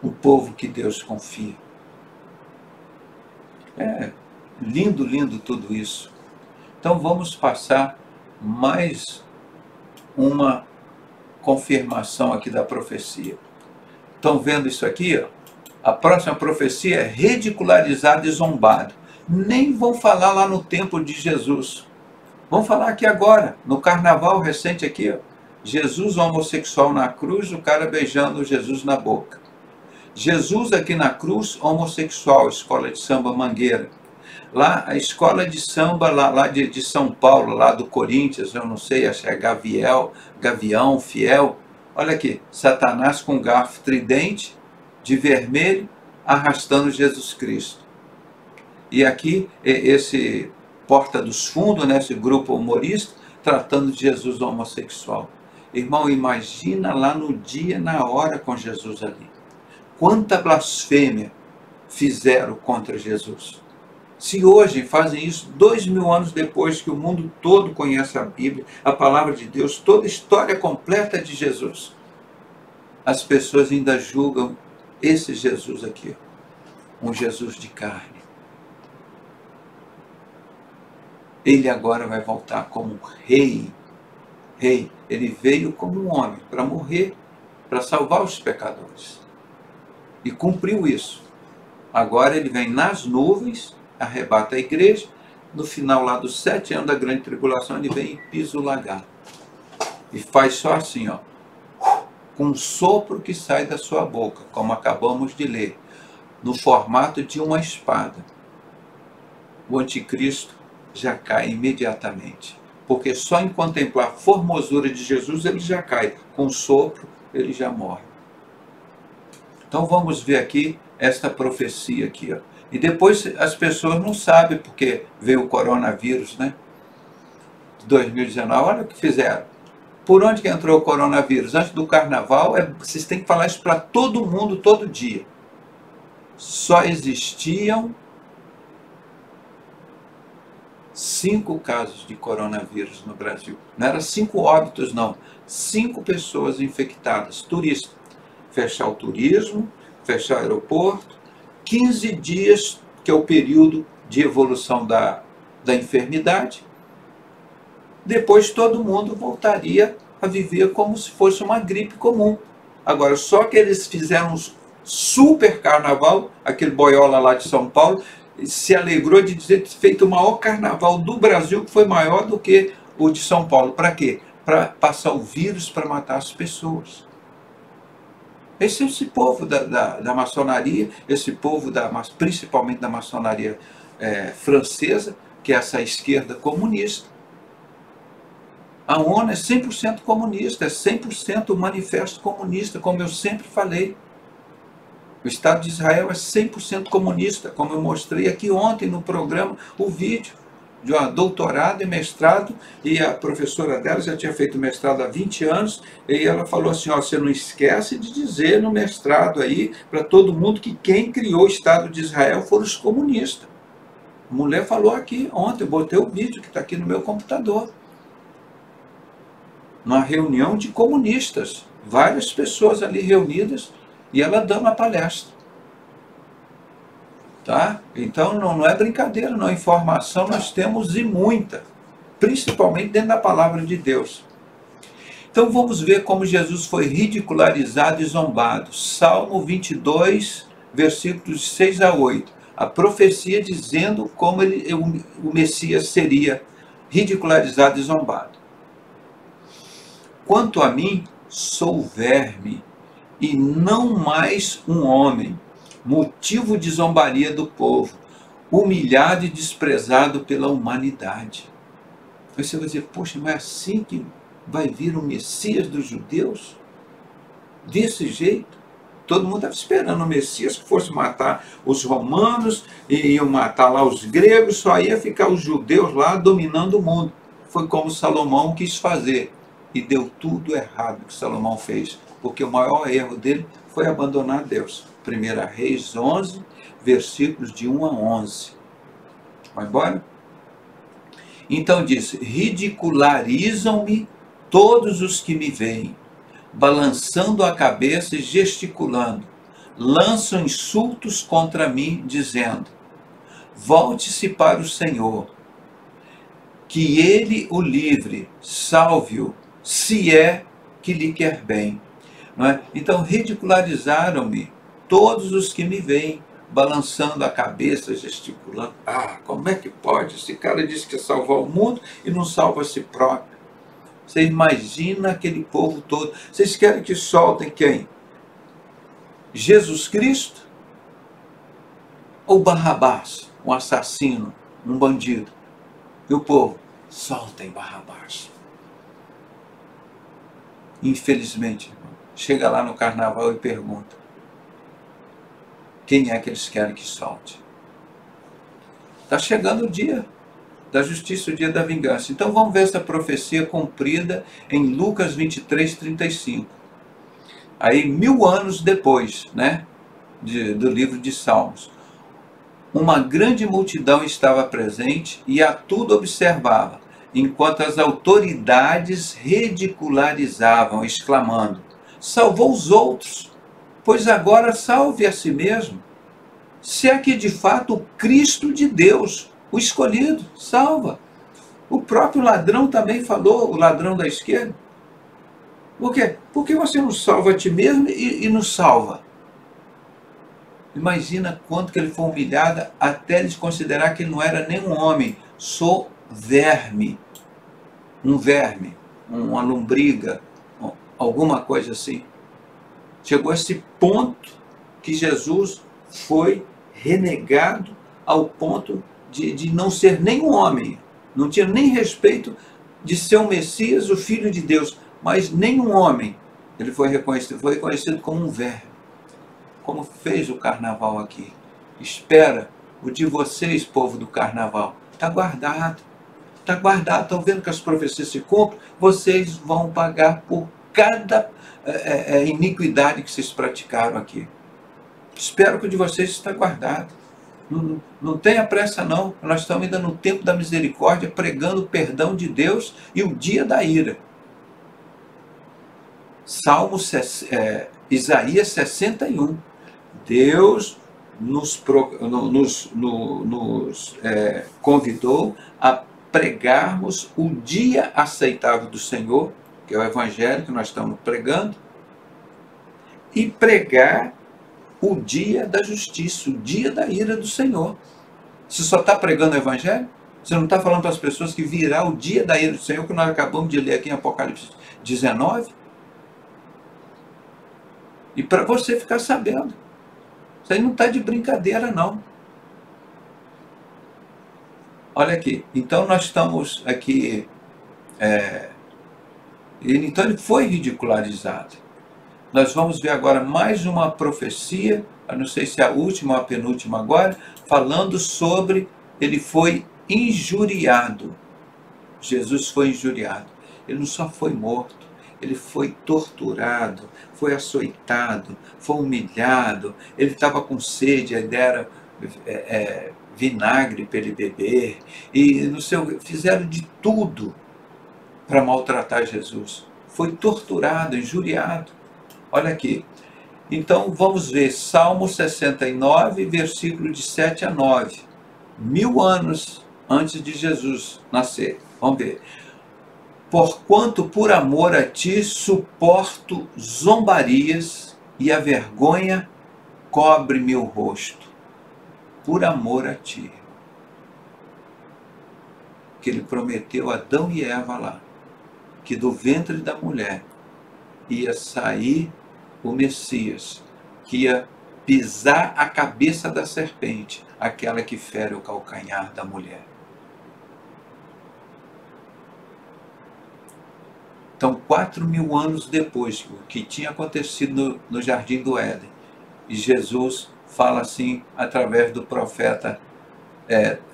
B: O povo que Deus confia. É lindo, lindo tudo isso. Então vamos passar mais uma confirmação aqui da profecia. Estão vendo isso aqui? Ó? A próxima profecia é ridicularizado e zombado. Nem vão falar lá no templo de Jesus. Vamos falar aqui agora, no carnaval recente aqui. Ó. Jesus homossexual na cruz, o cara beijando Jesus na boca. Jesus aqui na cruz, homossexual, escola de samba Mangueira. Lá, a escola de samba lá de São Paulo, lá do Corinthians, eu não sei, acho que é Gavião, Fiel. Olha aqui, Satanás com garfo tridente, de vermelho, arrastando Jesus Cristo. E aqui, esse Porta dos Fundos, né, esse grupo humorista, tratando de Jesus homossexual. Irmão, imagina lá no dia, na hora com Jesus ali. Quanta blasfêmia fizeram contra Jesus. Se hoje fazem isso 2000 anos depois que o mundo todo conhece a Bíblia, a palavra de Deus, toda a história completa de Jesus, as pessoas ainda julgam esse Jesus aqui, um Jesus de carne. Ele agora vai voltar como rei. Rei, ele veio como um homem para morrer, para salvar os pecadores. E cumpriu isso. Agora ele vem nas nuvens, arrebata a igreja, no final lá dos 7 anos da grande tribulação, ele vem e pisa o lagar. E faz só assim, ó, com um sopro que sai da sua boca, como acabamos de ler, no formato de uma espada. O anticristo já cai imediatamente. Porque só em contemplar a formosura de Jesus ele já cai. Com o sopro ele já morre. Então vamos ver aqui esta profecia aqui. Ó. E depois as pessoas não sabem porque veio o coronavírus, né? De 2019. Olha o que fizeram. Por onde que entrou o coronavírus? Antes do carnaval, vocês têm que falar isso para todo mundo, todo dia. Só existiam 5 casos de coronavírus no Brasil. Não eram 5 óbitos, não. 5 pessoas infectadas, turistas. Fechar o turismo, fechar o aeroporto, 15 dias, que é o período de evolução da enfermidade. Depois todo mundo voltaria a viver como se fosse uma gripe comum. Agora, só que eles fizeram um super carnaval, aquele boiola lá de São Paulo, se alegrou de dizer que feito o maior carnaval do Brasil, que foi maior do que o de São Paulo. Para quê? Para passar o vírus para matar as pessoas. Esse povo da maçonaria, esse povo principalmente da maçonaria francesa, que é essa esquerda comunista. A ONU é 100% comunista, é 100% o manifesto comunista, como eu sempre falei. O Estado de Israel é 100% comunista, como eu mostrei aqui ontem no programa, o vídeo de uma doutorado e mestrado, e a professora dela já tinha feito mestrado há 20 anos, e ela falou assim, ó, você não esquece de dizer no mestrado aí, para todo mundo, que quem criou o Estado de Israel foram os comunistas. A mulher falou aqui ontem, eu botei o vídeo que está aqui no meu computador. Numa reunião de comunistas, várias pessoas ali reunidas, e ela dando a palestra. Tá? Então não é brincadeira, não. Informação nós temos e muita, principalmente dentro da palavra de Deus. Então vamos ver como Jesus foi ridicularizado e zombado. Salmo 22, versículos 6 a 8. A profecia dizendo como o Messias seria ridicularizado e zombado. Quanto a mim, sou verme, e não mais um homem, motivo de zombaria do povo, humilhado e desprezado pela humanidade. Aí você vai dizer, poxa, mas é assim que vai vir o Messias dos judeus? Desse jeito? Todo mundo estava esperando o Messias que fosse matar os romanos, e iam matar lá os gregos, só ia ficar os judeus lá dominando o mundo. Foi como Salomão quis fazer. E deu tudo errado que Salomão fez, porque o maior erro dele foi abandonar Deus. 1 Reis 11, versículos de 1 a 11. Vai embora? Então diz, ridicularizam-me todos os que me veem, balançando a cabeça e gesticulando, lançam insultos contra mim, dizendo, volte-se para o Senhor, que ele o livre, salve-o, se é que lhe quer bem. Não é? Então ridicularizaram-me todos os que me veem, balançando a cabeça, gesticulando. Ah, como é que pode? Esse cara disse que ia salvar o mundo e não salva a si próprio. Você imagina aquele povo todo. Vocês querem que soltem quem? Jesus Cristo? Ou Barrabás, um assassino, um bandido? E o povo, soltem Barrabás. Infelizmente, irmão, chega lá no carnaval e pergunta, quem é que eles querem que solte? Está chegando o dia da justiça, o dia da vingança. Então vamos ver essa profecia cumprida em Lucas 23, 35. Aí 1000 anos depois, né, do livro de Salmos. Uma grande multidão estava presente e a tudo observava, enquanto as autoridades ridicularizavam, exclamando, salvou os outros, pois agora salve a si mesmo. Se é que de fato o Cristo de Deus, o escolhido, salva. O próprio ladrão também falou, o ladrão da esquerda. Por quê? Porque você não salva a ti mesmo e nos salva. Imagina quanto que ele foi humilhado até eles considerar que ele não era nem um homem. Sou verme. Um verme, uma lombriga, alguma coisa assim. Chegou a esse ponto que Jesus foi renegado ao ponto de não ser nem um homem, não tinha nem respeito de ser o Messias, o Filho de Deus, mas nem um homem. Ele foi reconhecido como um verme, como fez o carnaval aqui. Espera o de vocês, povo do carnaval. Está guardado. Está guardado. Estão vendo que as profecias se cumprem? Vocês vão pagar por cada iniquidade que vocês praticaram aqui. Espero que o de vocês está guardado. Não tenha pressa não. Nós estamos ainda no tempo da misericórdia, pregando o perdão de Deus e o dia da ira. Isaías 61. Deus nos convidou a pregarmos o dia aceitável do Senhor, que é o Evangelho que nós estamos pregando, e pregar o dia da justiça, o dia da ira do Senhor. Você só está pregando o Evangelho? Você não está falando para as pessoas que virá o dia da ira do Senhor, que nós acabamos de ler aqui em Apocalipse 19? E para você ficar sabendo. Isso aí não está de brincadeira, não. Olha aqui. Então nós estamos aqui... Então ele foi ridicularizado. Nós vamos ver agora mais uma profecia, eu não sei se é a última ou a penúltima agora, falando sobre ele foi injuriado. Jesus foi injuriado. Ele não só foi morto, ele foi torturado, foi açoitado, foi humilhado, ele estava com sede, aí deram vinagre para ele beber, e fizeram de tudo para maltratar Jesus. Foi torturado, injuriado. Olha aqui. Então vamos ver Salmo 69, versículo de 7 a 9. 1000 anos antes de Jesus nascer. Vamos ver. Porquanto por amor a ti suporto zombarias e a vergonha cobre meu rosto. Por amor a ti. Que ele prometeu a Adão e Eva lá, que do ventre da mulher ia sair o Messias, que ia pisar a cabeça da serpente, aquela que fere o calcanhar da mulher. Então, 4000 anos depois, o que tinha acontecido no Jardim do Éden, e Jesus fala assim, através do profeta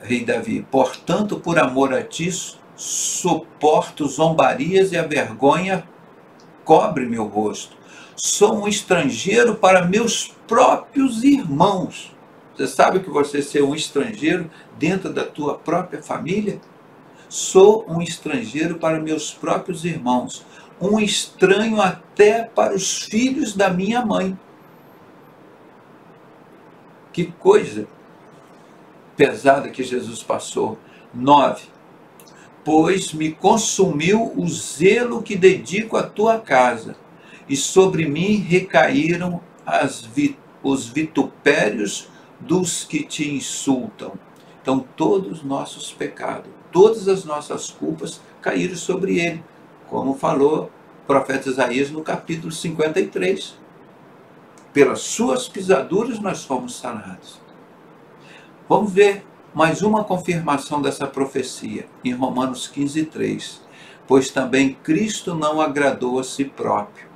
B: rei Davi: portanto, por amor a ti, suporto zombarias e a vergonha cobre meu rosto. Sou um estrangeiro para meus próprios irmãos. Você sabe que você ser um estrangeiro dentro da tua própria família? Sou um estrangeiro para meus próprios irmãos, um estranho até para os filhos da minha mãe. Que coisa pesada que Jesus passou. 9. Pois me consumiu o zelo que dedico à tua casa, e sobre mim recaíram os vitupérios dos que te insultam. Então todos os nossos pecados, todas as nossas culpas caíram sobre ele, como falou o profeta Isaías no capítulo 53. Pelas suas pisaduras nós fomos sarados. Vamos ver mais uma confirmação dessa profecia, em Romanos 15:3. Pois também Cristo não agradou a si próprio,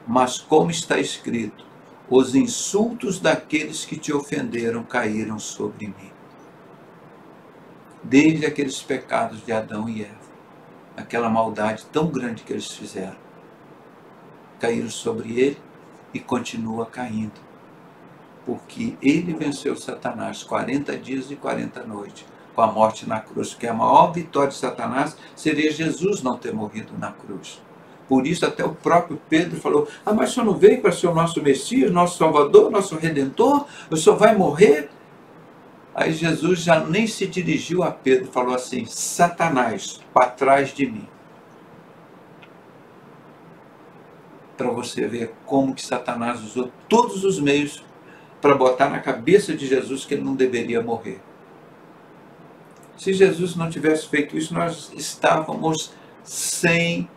B: mas como está escrito, os insultos daqueles que te ofenderam caíram sobre mim. Desde aqueles pecados de Adão e Eva, aquela maldade tão grande que eles fizeram, caíram sobre ele e continua caindo. Porque ele venceu Satanás 40 dias e 40 noites, com a morte na cruz. Porque a maior vitória de Satanás seria Jesus não ter morrido na cruz. Por isso até o próprio Pedro falou: mas o senhor não veio para ser o nosso Messias, nosso Salvador, nosso Redentor? O senhor vai morrer? Aí Jesus já nem se dirigiu a Pedro, falou assim: Satanás, para trás de mim. Para você ver como que Satanás usou todos os meios para botar na cabeça de Jesus que ele não deveria morrer. Se Jesus não tivesse feito isso, nós estávamos sem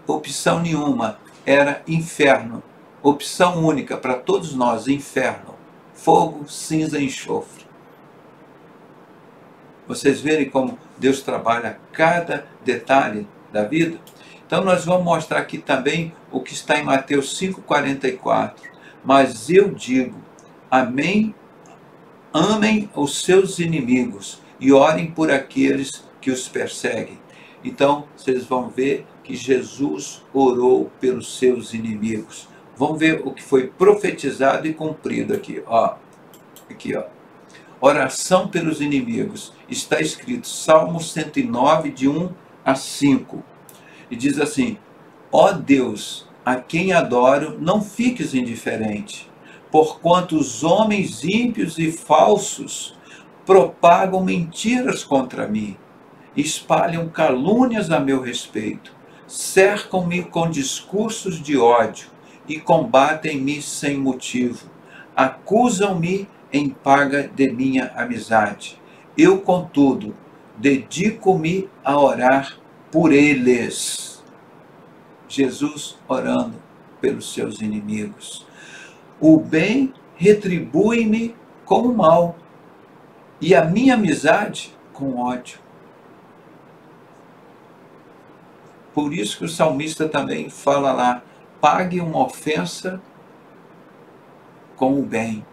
B: opção nenhuma. Era inferno. Opção única para todos nós: inferno. Fogo, cinza e enxofre. Vocês verem como Deus trabalha cada detalhe da vida? Então nós vamos mostrar aqui também o que está em Mateus 5,44. Mas eu digo, amém, amem os seus inimigos e orem por aqueles que os perseguem. Então vocês vão ver que Jesus orou pelos seus inimigos. Vamos ver o que foi profetizado e cumprido aqui. Aqui, ó. Oração pelos inimigos. Está escrito, Salmo 109, de 1 a 5. E diz assim, ó Deus, a quem adoro, não fiques indiferente, porquanto os homens ímpios e falsos propagam mentiras contra mim, espalham calúnias a meu respeito, cercam-me com discursos de ódio e combatem-me sem motivo, acusam-me em paga de minha amizade. Eu, contudo, dedico-me a orar por eles. Jesus orando pelos seus inimigos. O bem retribui-me com o mal, e a minha amizade com ódio. Por isso que o salmista também fala lá, pague uma ofensa com o bem.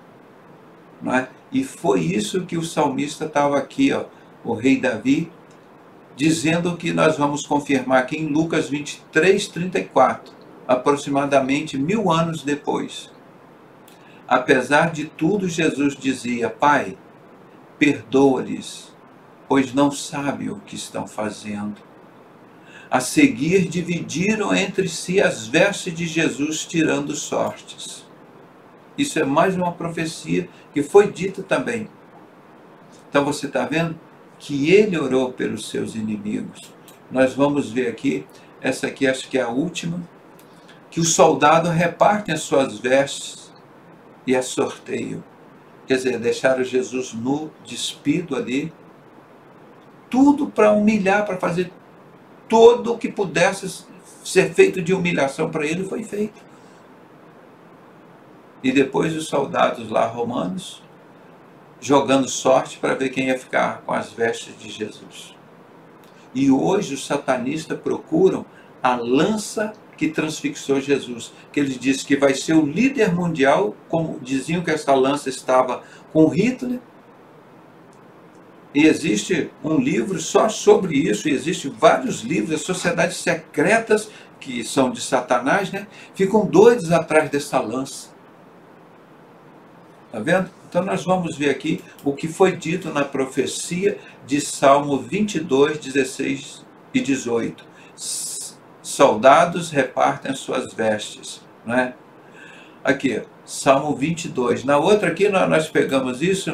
B: Não é? E foi isso que o salmista estava aqui, ó, o rei Davi, dizendo que nós vamos confirmar aqui em Lucas 23, 34, aproximadamente 1000 anos depois. Apesar de tudo, Jesus dizia, Pai, perdoa-lhes, pois não sabem o que estão fazendo. A seguir, dividiram entre si as vestes de Jesus, tirando sortes. Isso é mais uma profecia que foi dita também. Então você está vendo que ele orou pelos seus inimigos. Nós vamos ver aqui, essa aqui acho que é a última, que os soldados repartem as suas vestes e as sorteiam. Quer dizer, deixaram Jesus nu, despido ali, tudo para humilhar, para fazer tudo o que pudesse ser feito de humilhação para ele foi feito. E depois os soldados lá romanos jogando sorte para ver quem ia ficar com as vestes de Jesus. E hoje os satanistas procuram a lança que transfixou Jesus, que eles dizem que vai ser o líder mundial, como diziam que essa lança estava com Hitler. E existe um livro só sobre isso, e existem vários livros, as sociedades secretas, que são de Satanás, né, ficam doidos atrás dessa lança. Está vendo? Então nós vamos ver aqui o que foi dito na profecia de Salmo 22, 16 e 18. Soldados repartem as suas vestes. Não é? Aqui, Salmo 22. Na outra aqui nós pegamos isso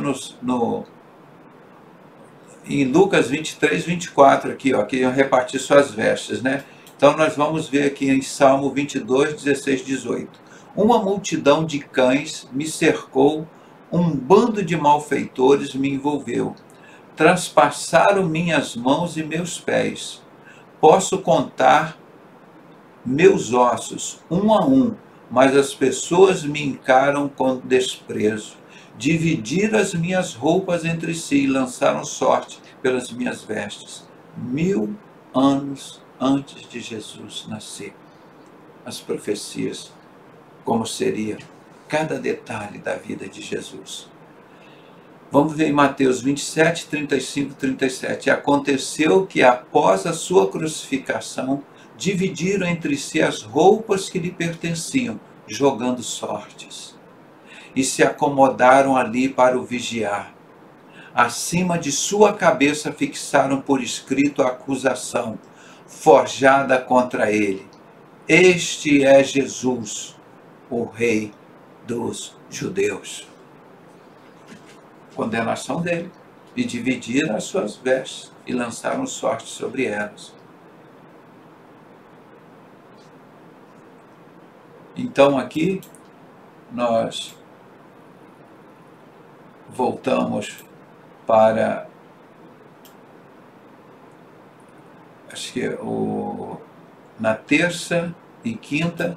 B: em Lucas 23, 24, aqui, ó, que iam repartir suas vestes. Né? Então nós vamos ver aqui em Salmo 22, 16, 18. Uma multidão de cães me cercou, um bando de malfeitores me envolveu. Transpassaram minhas mãos e meus pés. Posso contar meus ossos, um a um, mas as pessoas me encaram com desprezo. Dividiram as minhas roupas entre si e lançaram sorte pelas minhas vestes. 1000 anos antes de Jesus nascer. As profecias, como seria cada detalhe da vida de Jesus. Vamos ver em Mateus 27, 35 e 37. Aconteceu que após a sua crucificação, dividiram entre si as roupas que lhe pertenciam, jogando sortes. E se acomodaram ali para o vigiar. Acima de sua cabeça fixaram por escrito a acusação, forjada contra ele. Este é Jesus, o Rei dos Judeus. Condenação dele. E dividiram as suas vestes e lançaram sorte sobre elas. Então aqui nós voltamos para, acho que na terça e quinta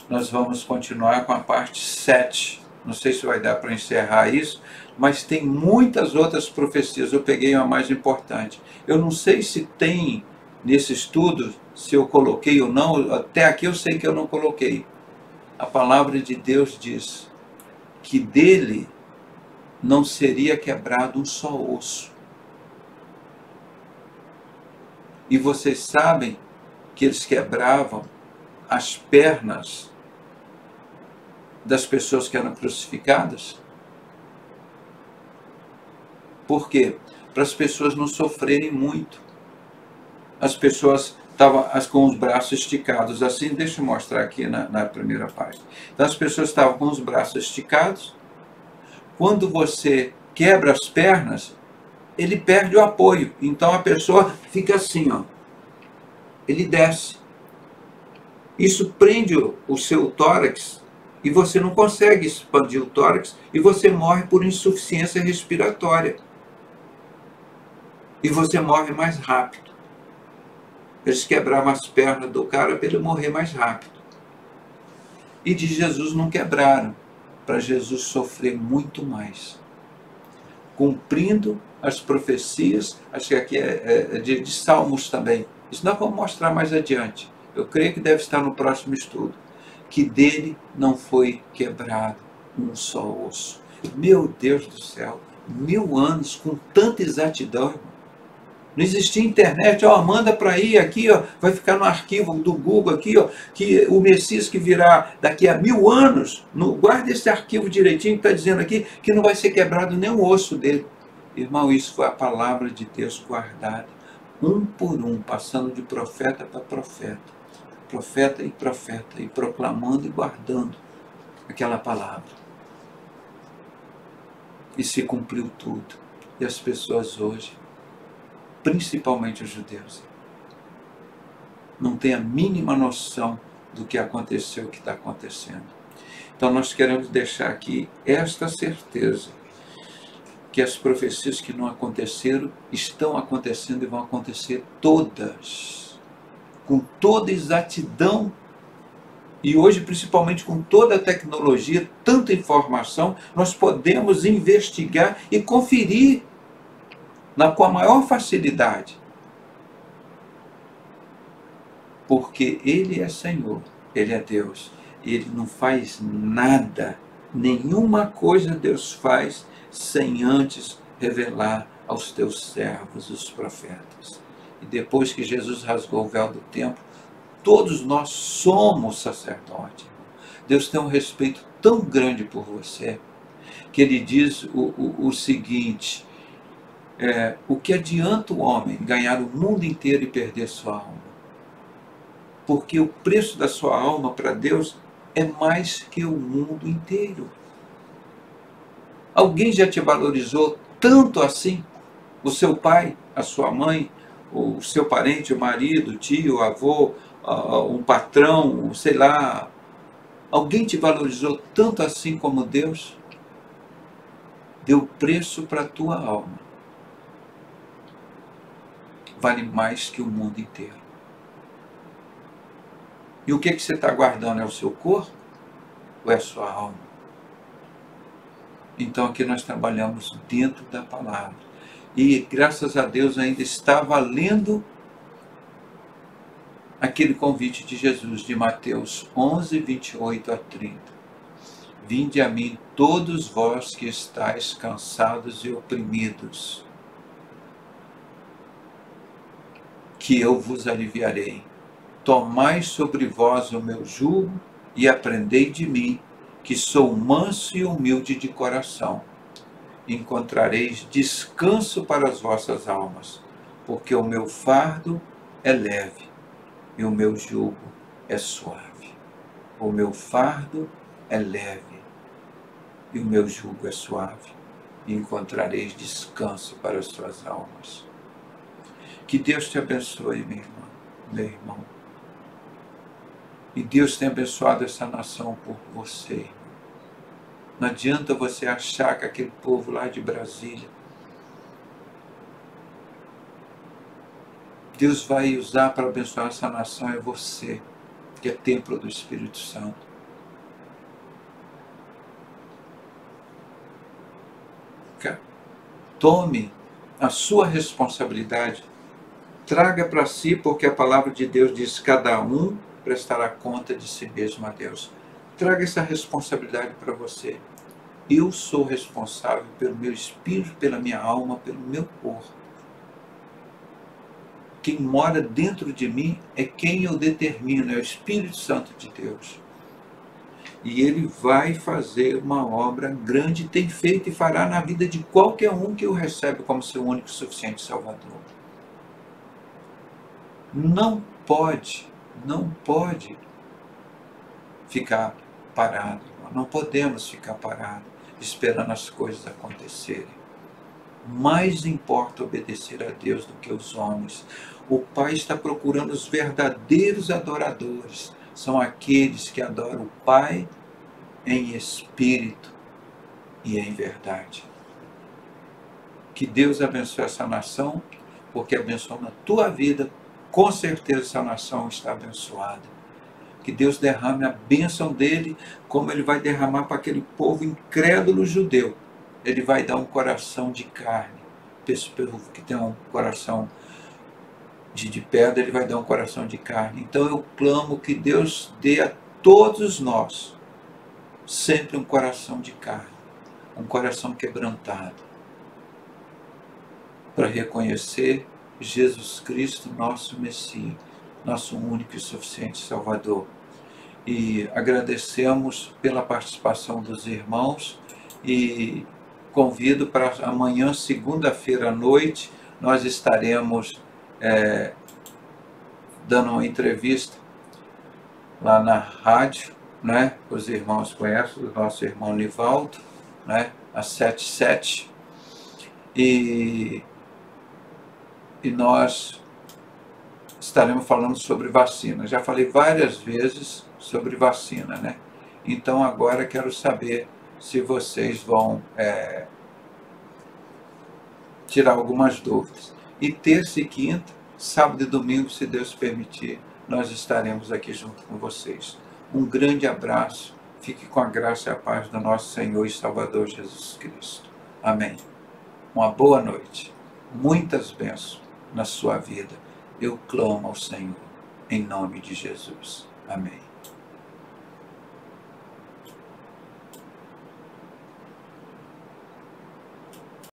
B: nós vamos continuar com a parte 7. Não sei se vai dar para encerrar isso. mas tem muitas outras profecias. Eu peguei uma mais importante. Eu não sei se tem nesse estudo, se eu coloquei ou não, até aqui eu sei que eu não coloquei. A palavra de Deus diz que dele não seria quebrado um só osso. E vocês sabem que eles quebravam as pernas das pessoas que eram crucificadas? Por quê? Para as pessoas não sofrerem muito. As pessoas estavam com os braços esticados assim, deixa eu mostrar aqui na primeira página. Então as pessoas estavam com os braços esticados. Quando você quebra as pernas, ele perde o apoio. Então a pessoa fica assim, ó. Ele desce. Isso prende o seu tórax e você não consegue expandir o tórax e você morre por insuficiência respiratória. E você morre mais rápido. Eles quebravam as pernas do cara para ele morrer mais rápido. E de Jesus não quebraram, para Jesus sofrer muito mais. Cumprindo as profecias, acho que aqui é de Salmos também. Isso nós vamos mostrar mais adiante. Eu creio que deve estar no próximo estudo. Que dele não foi quebrado um só osso. Meu Deus do céu, 1000 anos com tanta exatidão, irmão. Não existia internet, ó, manda para aí, aqui, ó, vai ficar no arquivo do Google aqui, ó, que o Messias que virá daqui a 1000 anos, guarda esse arquivo direitinho que está dizendo aqui, que não vai ser quebrado nem o osso dele. Irmão, isso foi a palavra de Deus guardada, um por um, passando de profeta para profeta e proclamando e guardando aquela palavra. E se cumpriu tudo. E as pessoas hoje, principalmente os judeus, não têm a mínima noção do que aconteceu, o que está acontecendo. Então nós queremos deixar aqui esta certeza, que as profecias que não aconteceram, estão acontecendo e vão acontecer todas, com toda exatidão, e hoje principalmente com toda a tecnologia, tanta informação, nós podemos investigar e conferir com a maior facilidade. Porque Ele é Senhor, Ele é Deus. Ele não faz nada, nenhuma coisa Deus faz sem antes revelar aos teus servos, os profetas. E depois que Jesus rasgou o véu do templo, todos nós somos sacerdotes. Deus tem um respeito tão grande por você, que Ele diz o seguinte: o que adianta o homem ganhar o mundo inteiro e perder sua alma? Porque o preço da sua alma para Deus é mais que o mundo inteiro. Alguém já te valorizou tanto assim? O seu pai, a sua mãe, o seu parente, o marido, o tio, o avô, um patrão, sei lá. Alguém te valorizou tanto assim como Deus? Deu preço para a tua alma. Vale mais que o mundo inteiro. E o que você está guardando? É o seu corpo ou é a sua alma? Então aqui nós trabalhamos dentro da palavra. E graças a Deus ainda está valendo aquele convite de Jesus, de Mateus 11, 28 a 30. Vinde a mim todos vós que estáis cansados e oprimidos, que eu vos aliviarei. Tomai sobre vós o meu jugo e aprendei de mim, que sou manso e humilde de coração. Encontrareis descanso para as vossas almas, porque o meu fardo é leve e o meu jugo é suave. O meu fardo é leve e o meu jugo é suave. E encontrareis descanso para as suas almas. Que Deus te abençoe, minha irmã, meu irmão. E Deus tem abençoado essa nação por você. Não adianta você achar que aquele povo lá de Brasília, Deus vai usar para abençoar essa nação é você, que é templo do Espírito Santo. tome a sua responsabilidade, traga para si, porque a palavra de Deus diz: cada um prestará conta de si mesmo a Deus. Traga essa responsabilidade para você. Eu sou responsável pelo meu espírito, pela minha alma, pelo meu corpo. Quem mora dentro de mim é quem eu determino, é o Espírito Santo de Deus. E ele vai fazer uma obra grande, tem feito e fará na vida de qualquer um que o recebe como seu único e suficiente Salvador. Não pode ficar parado. Não podemos ficar parados, esperando as coisas acontecerem. Mais importa obedecer a Deus do que os homens. O Pai está procurando os verdadeiros adoradores. São aqueles que adoram o Pai em espírito e em verdade. Que Deus abençoe essa nação, porque abençoando a tua vida, com certeza essa nação está abençoada. Que Deus derrame a bênção dele, como ele vai derramar para aquele povo incrédulo judeu. Ele vai dar um coração de carne. Pelo que tem um coração de pedra, ele vai dar um coração de carne. Então eu clamo que Deus dê a todos nós sempre um coração de carne, um coração quebrantado, para reconhecer Jesus Cristo, nosso Messias, nosso único e suficiente Salvador. E agradecemos pela participação dos irmãos e convido para amanhã, segunda-feira à noite, nós estaremos dando uma entrevista lá na rádio, né? Os irmãos conhecem, o nosso irmão Nivaldo, né? Às 7h07. E nós estaremos falando sobre vacina. Já falei várias vezes sobre vacina, né? Então agora quero saber se vocês vão tirar algumas dúvidas. E terça e quinta, sábado e domingo, se Deus permitir, nós estaremos aqui junto com vocês. Um grande abraço, fique com a graça e a paz do nosso Senhor e Salvador Jesus Cristo. Amém. Uma boa noite, muitas bênçãos na sua vida. Eu clamo ao Senhor, em nome de Jesus. Amém.